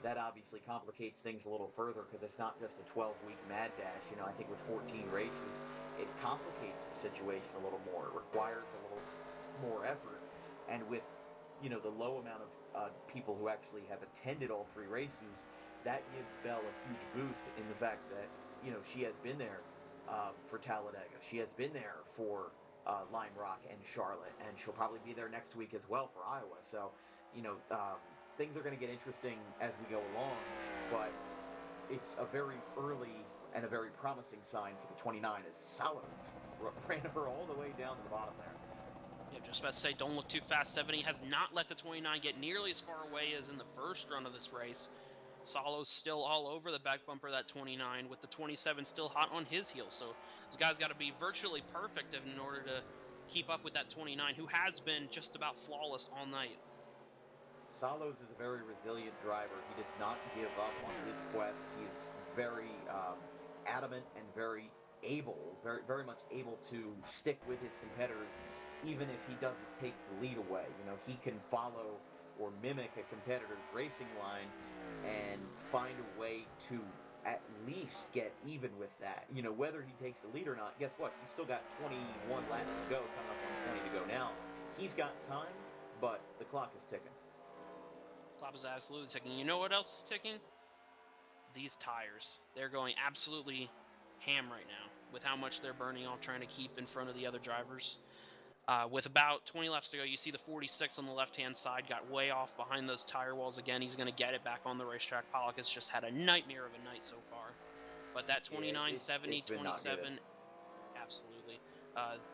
that obviously complicates things a little further because it's not just a 12-week mad dash. I think with 14 races, it complicates the situation a little more. It requires a little more effort, and with the low amount of people who actually have attended all 3 races, that gives Bell a huge boost in the fact that she has been there for Talladega. She has been there for Lime Rock and Charlotte, and she'll probably be there next week as well for Iowa. So, things are going to get interesting as we go along, but it's a very early and a very promising sign for the 29 as Salos ran her all the way down to the bottom there. Yeah, just about to say, don't look too fast. 70 has not let the 29 get nearly as far away as in the first run of this race. Solo's still all over the back bumper of that 29, with the 27 still hot on his heels. So this guy's got to be virtually perfect in order to keep up with that 29, who has been just about flawless all night. Salos is a very resilient driver. He does not give up on his quest. He is very adamant and very very much able to stick with his competitors, even if he doesn't take the lead away. He can follow or mimic a competitor's racing line and find a way to at least get even with that. You know, whether he takes the lead or not, guess what? He's still got 21 laps to go, coming up on 20 to go now. He's got time, but the clock is ticking. Clock is absolutely ticking. You know what else is ticking? These tires. They're going absolutely ham right now with how much they're burning off trying to keep in front of the other drivers. With about 20 laps to go, you see the 46 on the left-hand side got way off behind those tire walls again. He's going to get it back on the racetrack. Pollock has just had a nightmare of a night so far. But that 29, 70, 27, absolutely.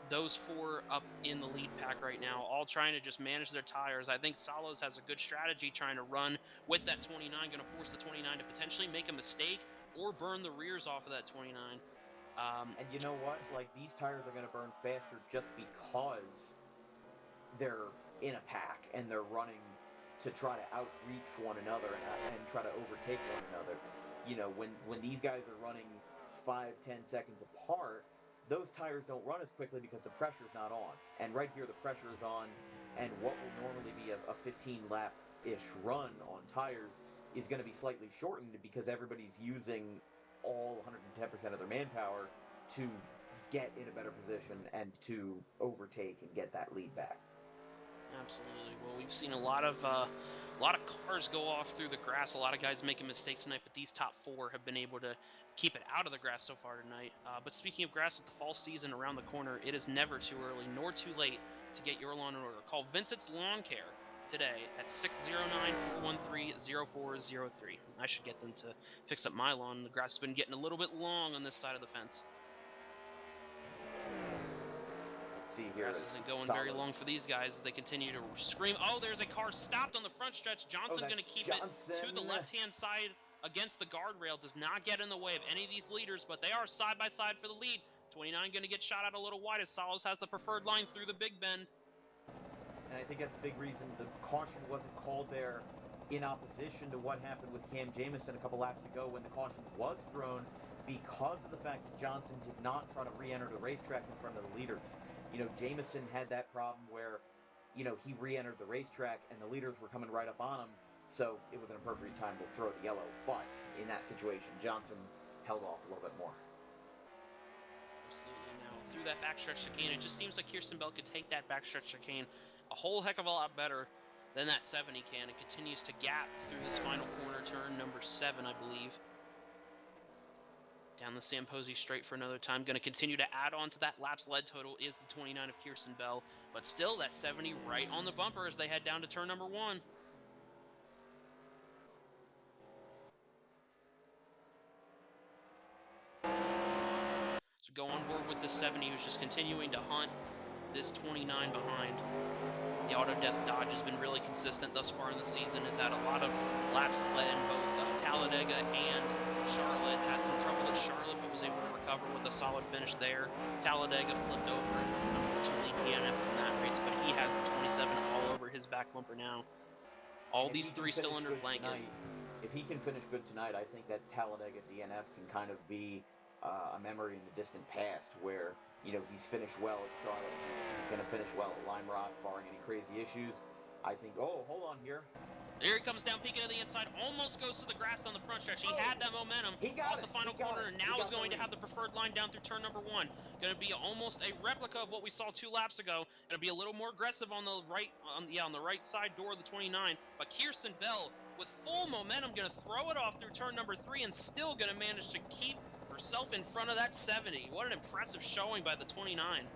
Those four up in the lead pack right now, all trying to just manage their tires. I think Salos has a good strategy trying to run with that 29, going to force the 29 to potentially make a mistake or burn the rears off of that 29. And you know what? Like, these tires are going to burn faster just because they're in a pack and they're running to try to outreach one another and try to overtake one another. You know, when these guys are running 5-10 seconds apart, those tires don't run as quickly because the pressure's not on. And right here, the pressure is on, and what will normally be a 15 lap ish run on tires is going to be slightly shortened because everybody's using all 110% of their manpower to get in a better position and to overtake and get that lead back. Absolutely. Well, we've seen a lot of cars go off through the grass. A lot of guys making mistakes tonight, but these top four have been able to keep it out of the grass so far tonight. But speaking of grass, with the fall season around the corner, it is never too early nor too late to get your lawn in order. Call Vincent's Lawn Care today at 609-413-0403. I should get them to fix up my lawn. The grass has been getting a little bit long on this side of the fence. See here, grass isn't going very long for these guys as they continue to scream. Oh, there's a car stopped on the front stretch. Johnson going to keep it to the left-hand side against the guardrail. Does not get in the way of any of these leaders, but they are side by side for the lead. 29 going to get shot out a little wide as Salos has the preferred line through the big bend. And I think that's a big reason the caution wasn't called there in opposition to what happened with Cam Jamison a couple laps ago when the caution was thrown, because of the fact that Johnson did not try to re-enter the racetrack in front of the leaders. You know, Jamison had that problem where, you know, he re-entered the racetrack and the leaders were coming right up on him, so it was an appropriate time to throw the yellow. But in that situation, Johnson held off a little bit more. Absolutely. Now, through that backstretch chicane, it just seems like Kirsten Bell could take that backstretch chicane a whole heck of a lot better than that 70 can. It continues to gap through this final corner, turn number 7, I believe. Down the Samposi straight for another time. Going to continue to add on to that laps led total is the 29 of Kirsten Bell. But still, that 70 right on the bumper as they head down to turn number 1. So go on board with the 70, who's just continuing to hunt this 29 behind. The Autodesk Dodge has been really consistent thus far in the season. Has had a lot of laps led in both Talladega and Charlotte. Had some trouble at Charlotte, but was able to recover with a solid finish there. Talladega flipped over and unfortunately DNF'd from that race, but he has the 27 all over his back bumper now. All these three still under blanket. If he can finish good tonight, I think that Talladega DNF can kind of be a memory in the distant past where, you know, he's finished well at Charlotte. He's going to finish well at Lime Rock, barring any crazy issues. I think, oh, hold on here. Here he comes down, peeking to the inside, almost goes to the grass on the front stretch. He had that momentum off the final corner, and now is going to have the preferred line down through turn number 1. Going to be almost a replica of what we saw 2 laps ago. Going to be a little more aggressive on the right, on the right side door of the 29. But Kirsten Bell, with full momentum, going to throw it off through turn number 3 and still going to manage to keep herself in front of that 70. What an impressive showing by the 29.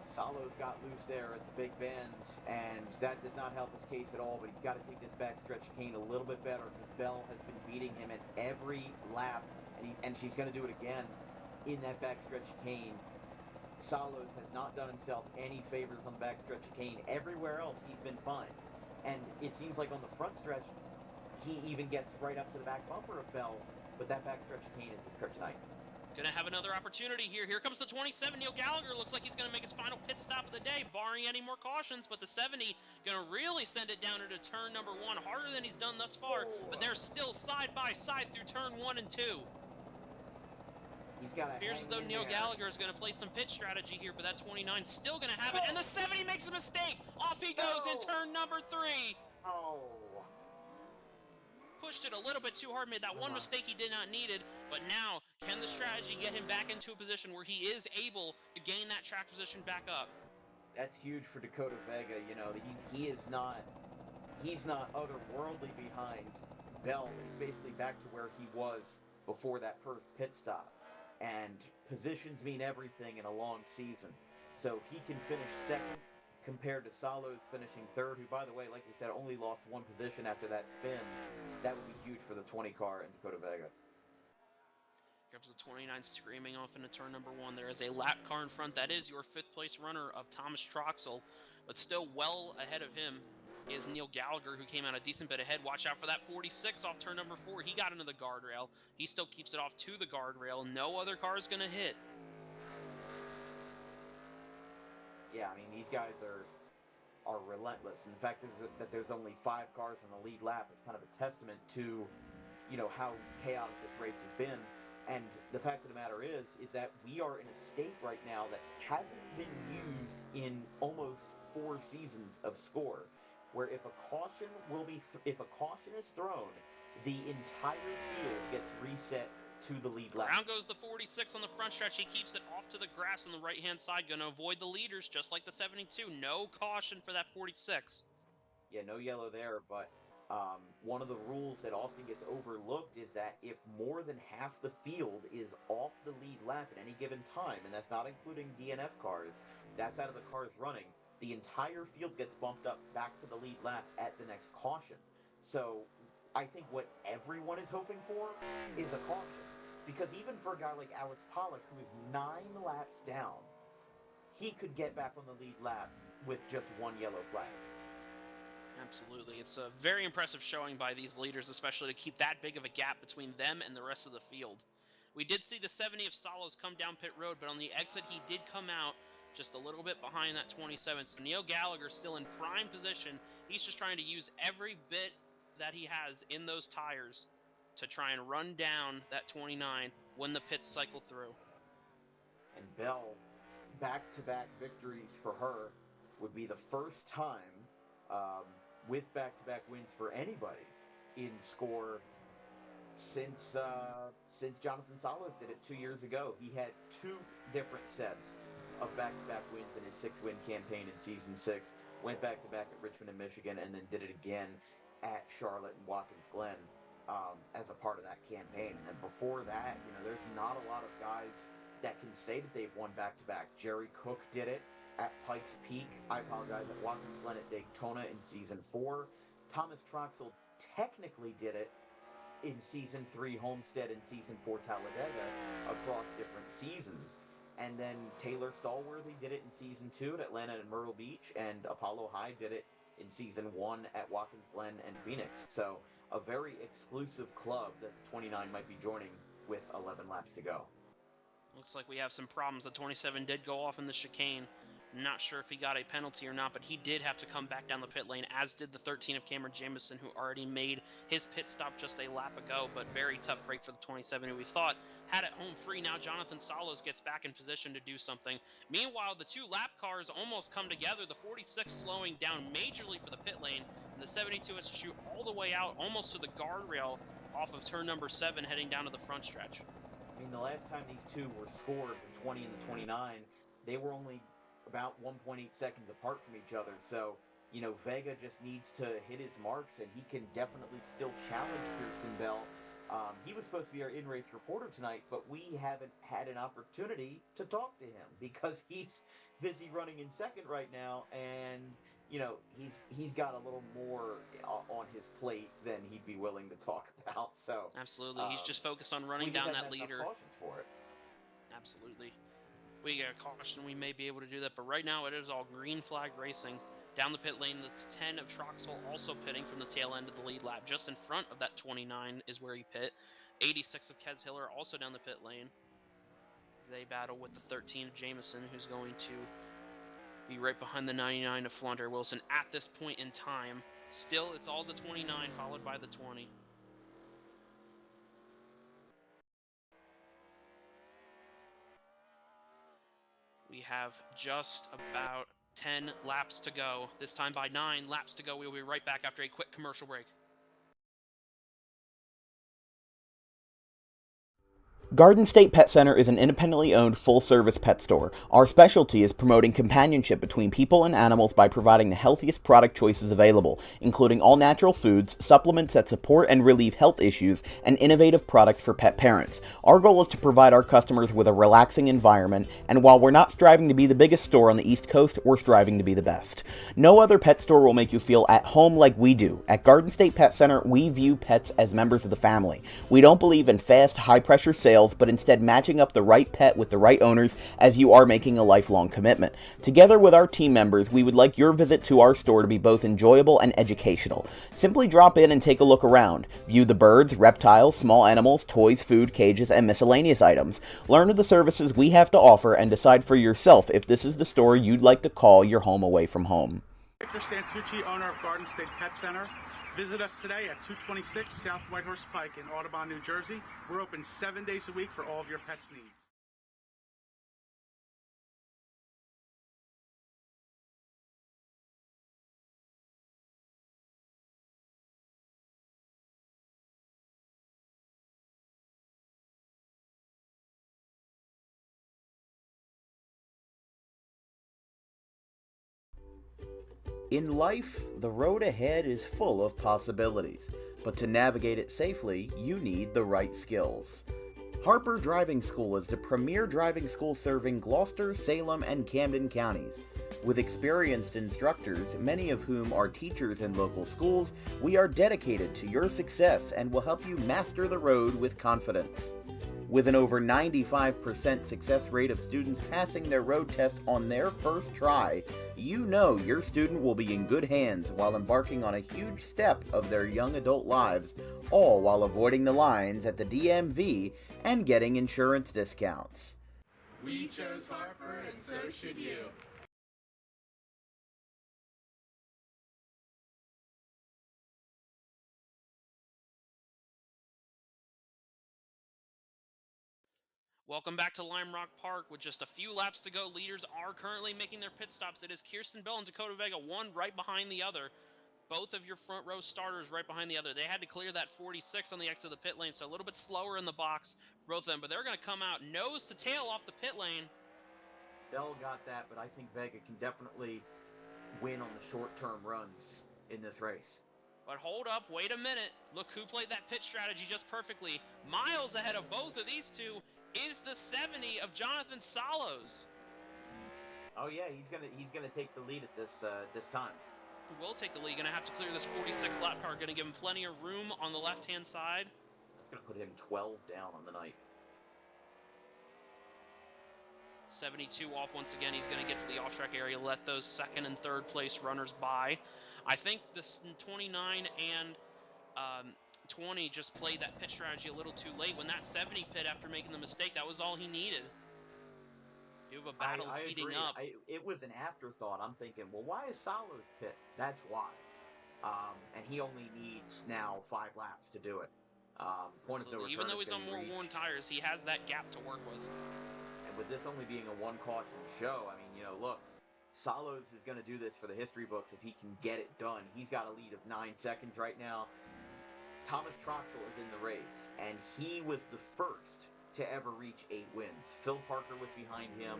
Salos got loose there at the big bend, and that does not help his case at all, but he's got to take this backstretch chicane a little bit better because Bell has been beating him at every lap, and she's going to do it again in that backstretch chicane. Salos has not done himself any favors on the backstretch chicane. Everywhere else, he's been fine. And it seems like on the front stretch, he even gets right up to the back bumper of Bell, but that backstretch chicane is his kryptonite. Gonna have another opportunity here. Here comes the 27. Neil Gallagher looks like he's gonna make his final pit stop of the day, barring any more cautions. But the 70 gonna really send it down into turn number 1, harder than he's done thus far. But they're still side by side through turn 1 and 2. He's got to appears as though Neil Gallagher is going to play some pitch strategy here, but that 29 still going to have it. And the 70 makes a mistake. Off he goes in turn number 3. Oh. Pushed it a little bit too hard, made that one mistake he did not needed, but now, can the strategy get him back into a position where he is able to gain that track position back up? That's huge for Dakota Vega. You know, he's not otherworldly behind Bell. He's basically back to where he was before that first pit stop. And positions mean everything in a long season. So if he can finish second compared to Salo's finishing third, who, by the way, like we said, only lost one position after that spin, that would be huge for the 20 car and Dakota Vega. Here comes the 29 screaming off into turn number 1. There is a lap car in front. That is your 5th place runner of Thomas Troxel, but still well ahead of him is Neil Gallagher, who came out a decent bit ahead. Watch out for that 46 off turn number 4. He got into the guardrail. He still keeps it off to the guardrail. No other car is going to hit. Yeah, I mean, these guys are relentless. And the fact that there's only 5 cars on the lead lap is kind of a testament to, how chaotic this race has been. And the fact of the matter is that we are in a state right now that hasn't been used in almost 4 seasons of Score, where if a caution is thrown, the entire field gets reset to the lead lap. Around goes the 46 on the front stretch. He keeps it off to the grass on the right-hand side. Going to avoid the leaders, just like the 72. No caution for that 46. Yeah, no yellow there, but one of the rules that often gets overlooked is that if more than half the field is off the lead lap at any given time, and that's not including DNF cars, that's out of the cars running, the entire field gets bumped up back to the lead lap at the next caution. So I think what everyone is hoping for is a caution. Because even for a guy like Alex Pollock, who is 9 laps down, he could get back on the lead lap with just one yellow flag. Absolutely. It's a very impressive showing by these leaders, especially to keep that big of a gap between them and the rest of the field. We did see the 70 of Salos come down pit road, but on the exit he did come out just a little bit behind that 27. So Neil Gallagher still in prime position. He's just trying to use every bit that he has in those tires to try and run down that 29 when the pits cycle through. And Bell, back-to-back victories for her would be the first time with back-to-back wins for anybody in Score since Jonathan Salas did it 2 years ago. He had 2 different sets of back-to-back wins in his 6-win campaign in season 6. Went back-to-back at Richmond and Michigan, and then did it again at Charlotte and Watkins Glen as a part of that campaign. And then before that, there's not a lot of guys that can say that they've won back-to-back. Jerry Cook did it at Pikes Peak. I apologize, at Watkins Glen at Daytona in season 4. Thomas Troxel technically did it in season 3 Homestead and season 4 Talladega across different seasons. And then Taylor Stallworthy did it in season 2 at Atlanta and Myrtle Beach, and Apollo Hyde did it in season 1 at Watkins Glen and Phoenix. So a very exclusive club that the 29 might be joining with 11 laps to go. Looks like we have some problems. The 27 did go off in the chicane. I'm not sure if he got a penalty or not, but he did have to come back down the pit lane, as did the 13 of Cameron Jamison, who already made his pit stop just a lap ago. But very tough break for the 27, who we thought had it home free. Now Jonathan Salos gets back in position to do something. Meanwhile, the 2 lap cars almost come together. The 46 slowing down majorly for the pit lane, and the 72 has to shoot all the way out, almost to the guardrail off of turn number 7, heading down to the front stretch. I mean, the last time these two were scored, the 20 and the 29, they were only about 1.8 seconds apart from each other. So, Vega just needs to hit his marks, and he can definitely still challenge Kirsten Bell. He was supposed to be our in-race reporter tonight, but we haven't had an opportunity to talk to him because he's busy running in second right now, and he's got a little more on his plate than he'd be willing to talk about. So absolutely, he's just focused on running down that leader. Cautions for it. Absolutely, we get a caution, we may be able to do that, but right now it is all green flag racing. Down the pit lane, that's 10 of Troxel also pitting from the tail end of the lead lap. Just in front of that 29 is where he pit. 86 of Kez Hiller also down the pit lane. They battle with the 13 of Jamison, who's going to be right behind the 99 of Flaundre Wilson at this point in time. Still, it's all the 29 followed by the 20. We have just about 10 laps to go. This time by 9 laps to go. We'll be right back after a quick commercial break. Garden State Pet Center is an independently owned full-service pet store. Our specialty is promoting companionship between people and animals by providing the healthiest product choices available, including all-natural foods, supplements that support and relieve health issues, and innovative products for pet parents. Our goal is to provide our customers with a relaxing environment, and while we're not striving to be the biggest store on the East Coast, we're striving to be the best. No other pet store will make you feel at home like we do. At Garden State Pet Center, we view pets as members of the family. We don't believe in fast, high-pressure sales, but instead matching up the right pet with the right owners, as you are making a lifelong commitment. Together with our team members, we would like your visit to our store to be both enjoyable and educational. Simply drop in and take a look around. View the birds, reptiles, small animals, toys, food, cages, and miscellaneous items. Learn of the services we have to offer and decide for yourself if this is the store you'd like to call your home away from home. Victor Santucci, owner of Garden State Pet Center. Visit us today at 226 South Whitehorse Pike in Audubon, New Jersey. We're open 7 days a week for all of your pets' needs. In life, the road ahead is full of possibilities, but to navigate it safely, you need the right skills. Harper Driving School is the premier driving school serving Gloucester, Salem, and Camden counties. With experienced instructors, many of whom are teachers in local schools, we are dedicated to your success and will help you master the road with confidence. With an over 95% success rate of students passing their road test on their first try, you know your student will be in good hands while embarking on a huge step of their young adult lives, all while avoiding the lines at the DMV and getting insurance discounts. We chose Harper, and so should you. Welcome back to Lime Rock Park. With just a few laps to go, leaders are currently making their pit stops. It is Kirsten Bell and Dakota Vega, one right behind the other. Both of your front row starters right behind the other. They had to clear that 46 on the exit of the pit lane, so a little bit slower in the box for both of them, but they're going to come out nose to tail off the pit lane. Bell got that, but I think Vega can definitely win on the short-term runs in this race. But hold up, wait a minute. Look who played that pit strategy just perfectly. Miles ahead of both of these two is the 70 of Jonathan Salos. Oh yeah, he's gonna take the lead at this time. He will take the lead. Gonna have to clear this 46 lap car. Gonna give him plenty of room on the left-hand side. That's gonna put him 12 down on the night. 72 off once again. He's going to get to the off-track area, let those second and third place runners by. I think this 29 and 20 just played that pit strategy a little too late. When that 70 pit after making the mistake, that was all he needed. You have a battle I heating agree. up. It was an afterthought. I'm thinking, well, why is Salos pit? That's why. And he only needs now 5 laps to do it. Point of no return. Even though he's on more reached. worn tires, he has that gap to work with. And with this only being a one caution show, I mean, look, Salos is going to do this for the history books if he can get it done. He's got a lead of 9 seconds right now. Thomas Troxel is in the race, and he was the first to ever reach 8 wins. Phil Parker was behind him.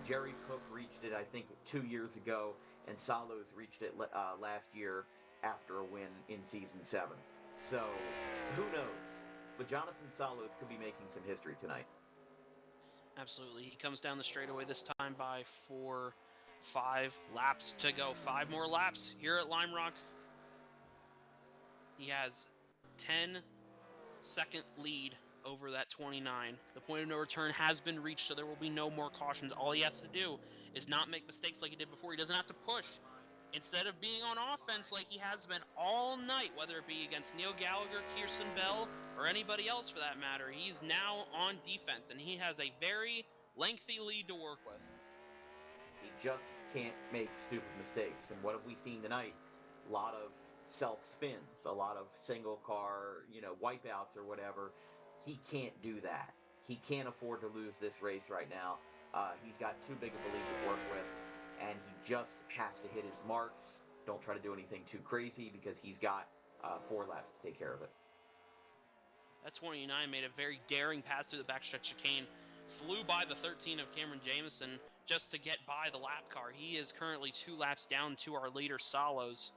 Jerry Cook reached it, I think, 2 years ago, and Salos reached it last year after a win in Season 7. So, who knows? But Jonathan Salos could be making some history tonight. Absolutely. He comes down the straightaway this time by 5 laps to go. 5 more laps here at Lime Rock. He has 10-second lead over that 29. The point of no return has been reached, so there will be no more cautions. All he has to do is not make mistakes like he did before. He doesn't have to push. Instead of being on offense like he has been all night, whether it be against Neil Gallagher, Kirsten Bell, or anybody else for that matter, he's now on defense, and he has a very lengthy lead to work with. He just can't make stupid mistakes. And what have we seen tonight? A lot of self-spins, a lot of single car, wipeouts or whatever. He can't do that. He can't afford to lose this race right now. He's got too big of a lead to work with. and he just has to hit his marks. Don't try to do anything too crazy because he's got 4 laps to take care of it. That 29 made a very daring pass through the backstretch chicane, flew by the 13 of Cameron Jamison just to get by the lap car. He is currently 2 laps down to our leader, Salos.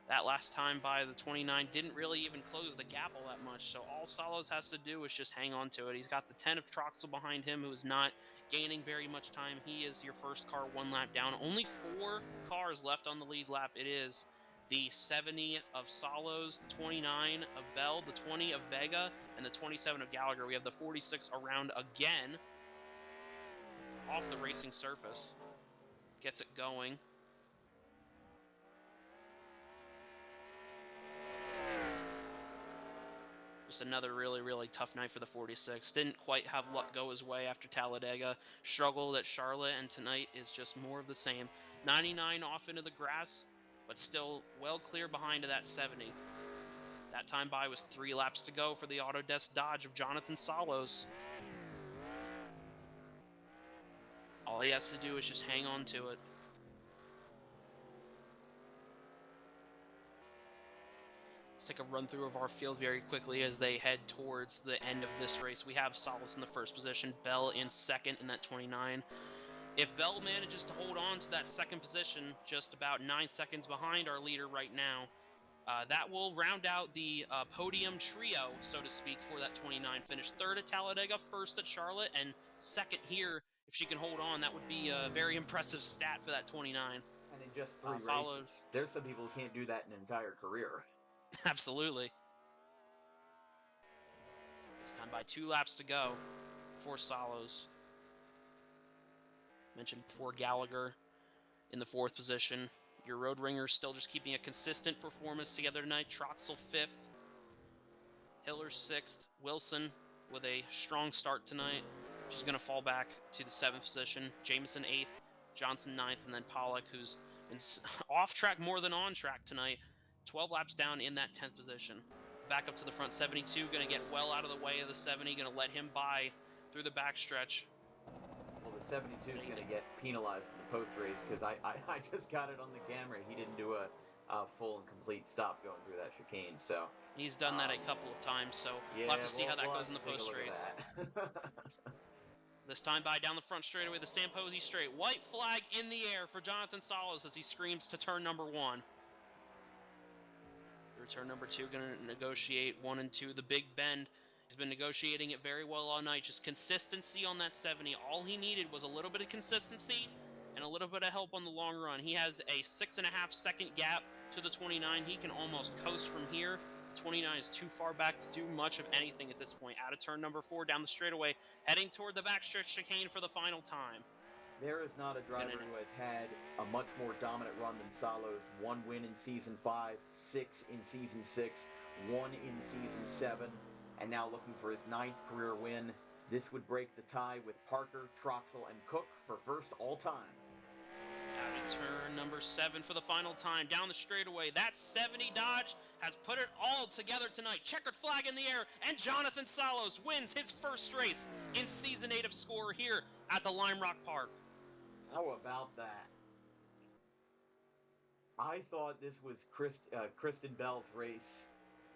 That last time by the 29 didn't really even close the gap all that much, so all Salos has to do is just hang on to it. He's got the 10 of Troxel behind him, who is not gaining very much time. He is your first car 1 lap down. Only 4 cars left on the lead lap. It is the 70 of Salos, the 29 of Bell, the 20 of Vega, and the 27 of Gallagher. We have the 46 around again off the racing surface. Gets it going. Just another really, really tough night for the 46. Didn't quite have luck go his way after Talladega. Struggled at Charlotte, and tonight is just more of the same. 99 off into the grass, but still well clear behind to that 70. That time by was 3 laps to go for the Autodesk Dodge of Jonathan Salos. All he has to do is just hang on to it. Let's take a run through of our field very quickly as they head towards the end of this race. We have Salos in the first position, Bell in second in that 29. If Bell manages to hold on to that second position, just about 9 seconds behind our leader right now, that will round out the podium trio, so to speak, for that 29. Finish third at Talladega, first at Charlotte, and second here. If she can hold on, that would be a very impressive stat for that 29. And in just 3 races. There's some people who can't do that in an entire career. Absolutely. This time by 2 laps to go for Salos. Mentioned before, Gallagher in the 4th position. Your Road Ringers still just keeping a consistent performance together tonight. Troxel 5th. Hiller 6th. Wilson with a strong start tonight. She's going to fall back to the 7th position. Jameson 8th. Johnson 9th. And then Pollock, who's been off track more than on track tonight. 12 laps down in that 10th position. Back up to the front. 72 going to get well out of the way of the 70. Going to let him by through the backstretch. Well, the 72 is going to get penalized in the post-race because I just got it on the camera. He didn't do a full and complete stop going through that chicane. So he's done that a couple of times, so yeah, we'll have to see how that goes in the post-race. This time by down the front straightaway, the Samposi straight. White flag in the air for Jonathan Salos as he screams to turn number 1. Turn number 2 going to negotiate 1 and 2, the Big Bend. He's been negotiating it very well all night. Just consistency on that 70. All he needed was a little bit of consistency and a little bit of help on the long run. He has a 6.5 second gap to the 29. He can almost coast from here. 29 is too far back to do much of anything at this point. Out of turn number 4, down the straightaway, heading toward the backstretch chicane for the final time. There is not a driver who has had a much more dominant run than Salos. 1 win in Season 5, 6 in Season 6, 1 in Season 7, and now looking for his 9th career win. This would break the tie with Parker, Troxel, and Cook for first all-time. Out of turn number 7 for the final time. Down the straightaway, that 70 Dodge has put it all together tonight. Checkered flag in the air, and Jonathan Salos wins his first race in Season 8 of SCORE here at the Lime Rock Park. How about that? I thought this was Kristen Bell's race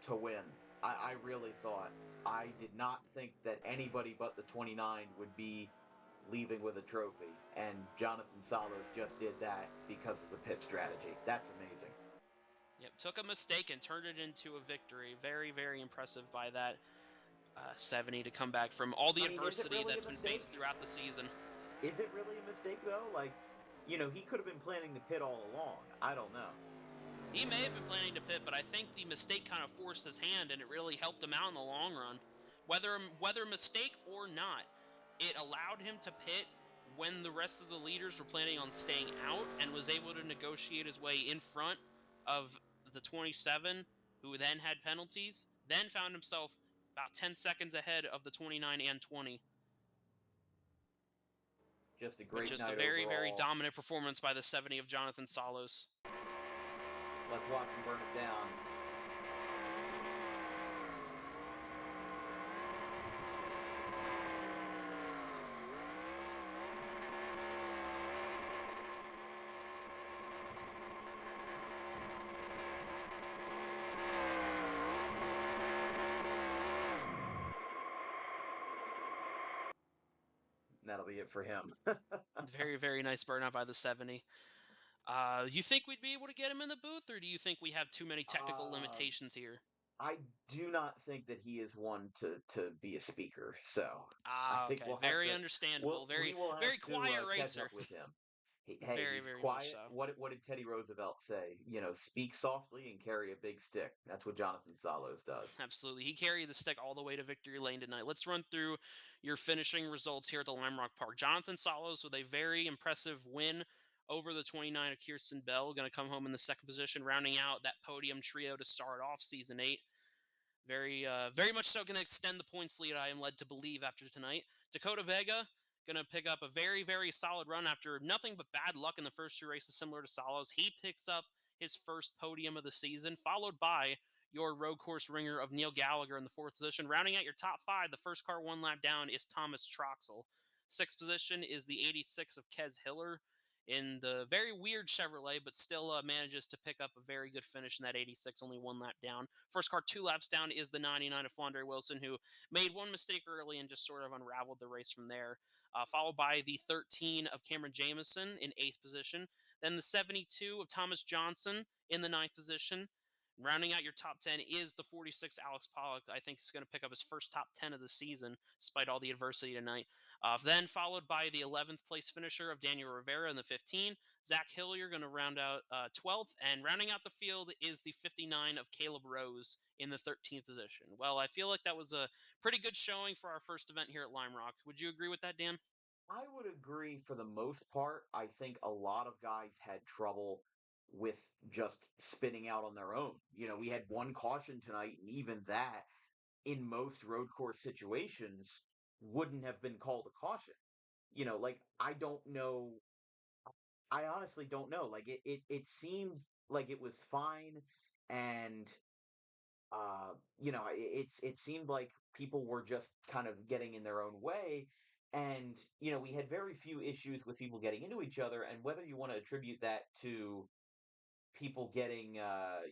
to win. I really thought. I did not think that anybody but the 29 would be leaving with a trophy, and Jonathan Salos just did that because of the pit strategy. That's amazing. Yep, took a mistake and turned it into a victory. Very, very impressive by that 70 to come back from all the adversity that's been faced throughout the season. Is it really a mistake, though? Like, you know, he could have been planning to pit all along. I don't know. He may have been planning to pit, but I think the mistake kind of forced his hand, and it really helped him out in the long run. Whether mistake or not, it allowed him to pit when the rest of the leaders were planning on staying out, and was able to negotiate his way in front of the 27, who then had penalties, then found himself about 10 seconds ahead of the 29 and 20. Just a great Just night a very, overall. very dominant performance by the 70 of Jonathan Salos. Let's watch him burn it down. and that'll be it for him. Very, very nice burnout by the 70. You think we'd be able to get him in the booth, or do you think we have too many technical uh, limitations here? I do not think that he is one to be a speaker. So I Ah, think okay. we'll have Very to understandable. we Very, will have very to quiet catch racer. up with him. Hey, Very, he's very much quiet. so. What did Teddy Roosevelt say? You know, speak softly and carry a big stick. That's what Jonathan Salos does. Absolutely. He carried the stick all the way to victory lane tonight. Let's run through your finishing results here at the Lime Rock Park. Jonathan Salos with a very impressive win over the 29 of Kirsten Bell, going to come home in the second position, rounding out that podium trio to start off season 8. Very much so going to extend the points lead I am led to believe after tonight. Dakota Vega going to pick up a very, very solid run after nothing but bad luck in the first 2 races, similar to Salos. He picks up his first podium of the season, followed by your road course ringer of Neil Gallagher in the 4th position. Rounding out your top 5, the first car 1 lap down is Thomas Troxel. 6th position is the 86 of Kez Hiller in the very weird Chevrolet, but still manages to pick up a very good finish in that 86, only 1 lap down. First car 2 laps down is the 99 of Flandre Wilson, who made one mistake early and just sort of unraveled the race from there. Followed by the 13 of Cameron Jamison in 8th position. Then the 72 of Thomas Johnson in the 9th position. Rounding out your top 10 is the 46 Alex Pollock. I think he's going to pick up his first top 10 of the season, despite all the adversity tonight. Then followed by the 11th place finisher of Daniel Rivera in the 15. Zach Hillier going to round out 12th. And rounding out the field is the 59 of Caleb Rose in the 13th position. Well, I feel like that was a pretty good showing for our first event here at Lime Rock. Would you agree with that, Dan? I would agree for the most part. I think a lot of guys had trouble with just spinning out on their own. You know, we had one caution tonight, and even that, in most road course situations, wouldn't have been called a caution. You know, like I don't know. I honestly don't know. Like it seemed like it was fine, and you know, it seemed like people were just kind of getting in their own way. And, you know, we had very few issues with people getting into each other. And whether you want to attribute that to people getting,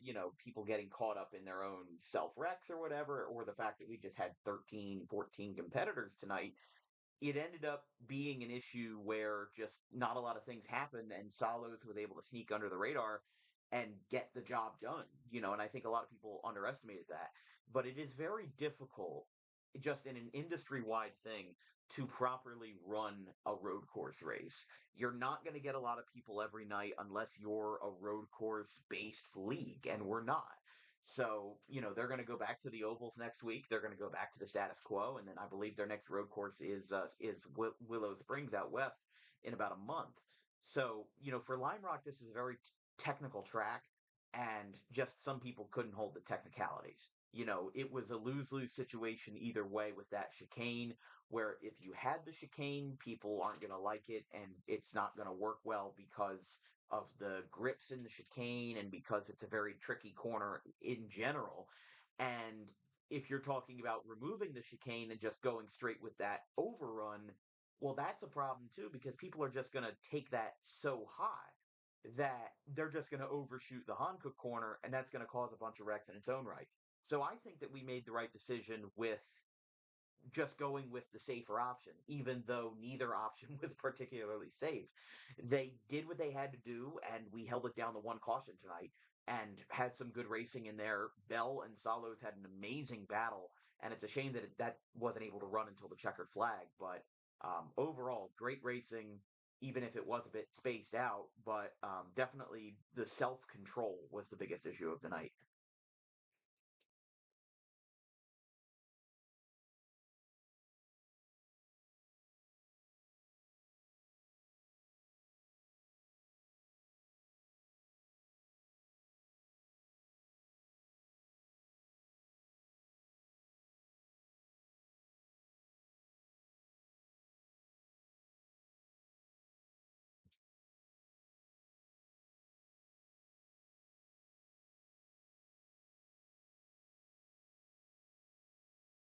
you know, people getting caught up in their own self recs or whatever, or the fact that we just had 13, 14 competitors tonight, it ended up being an issue where just not a lot of things happened, and Salos was able to sneak under the radar and get the job done. You know, and I think a lot of people underestimated that. But it is very difficult, just in an industry-wide thing, to properly run a road course race. You're not going to get a lot of people every night unless you're a road course based league, and we're not. So, you know, they're going to go back to the ovals next week. They're going to go back to the status quo, and then I believe their next road course is Willow Springs out west in about a month. So, you know, for Lime Rock, this is a very technical track, and just some people couldn't hold the technicalities. You know, it was a lose-lose situation either way with that chicane, where if you had the chicane, people aren't going to like it, and it's not going to work well because of the grips in the chicane and because it's a very tricky corner in general. And if you're talking about removing the chicane and just going straight with that overrun, well, that's a problem too, because people are just going to take that so high that they're just going to overshoot the Hankook corner, and that's going to cause a bunch of wrecks in its own right. So I think that we made the right decision with just going with the safer option, even though neither option was particularly safe. They did what they had to do, and we held it down to one caution tonight and had some good racing in there. Bell and Salos had an amazing battle, and it's a shame that that wasn't able to run until the checkered flag. But overall, great racing, even if it was a bit spaced out. But definitely the self control was the biggest issue of the night.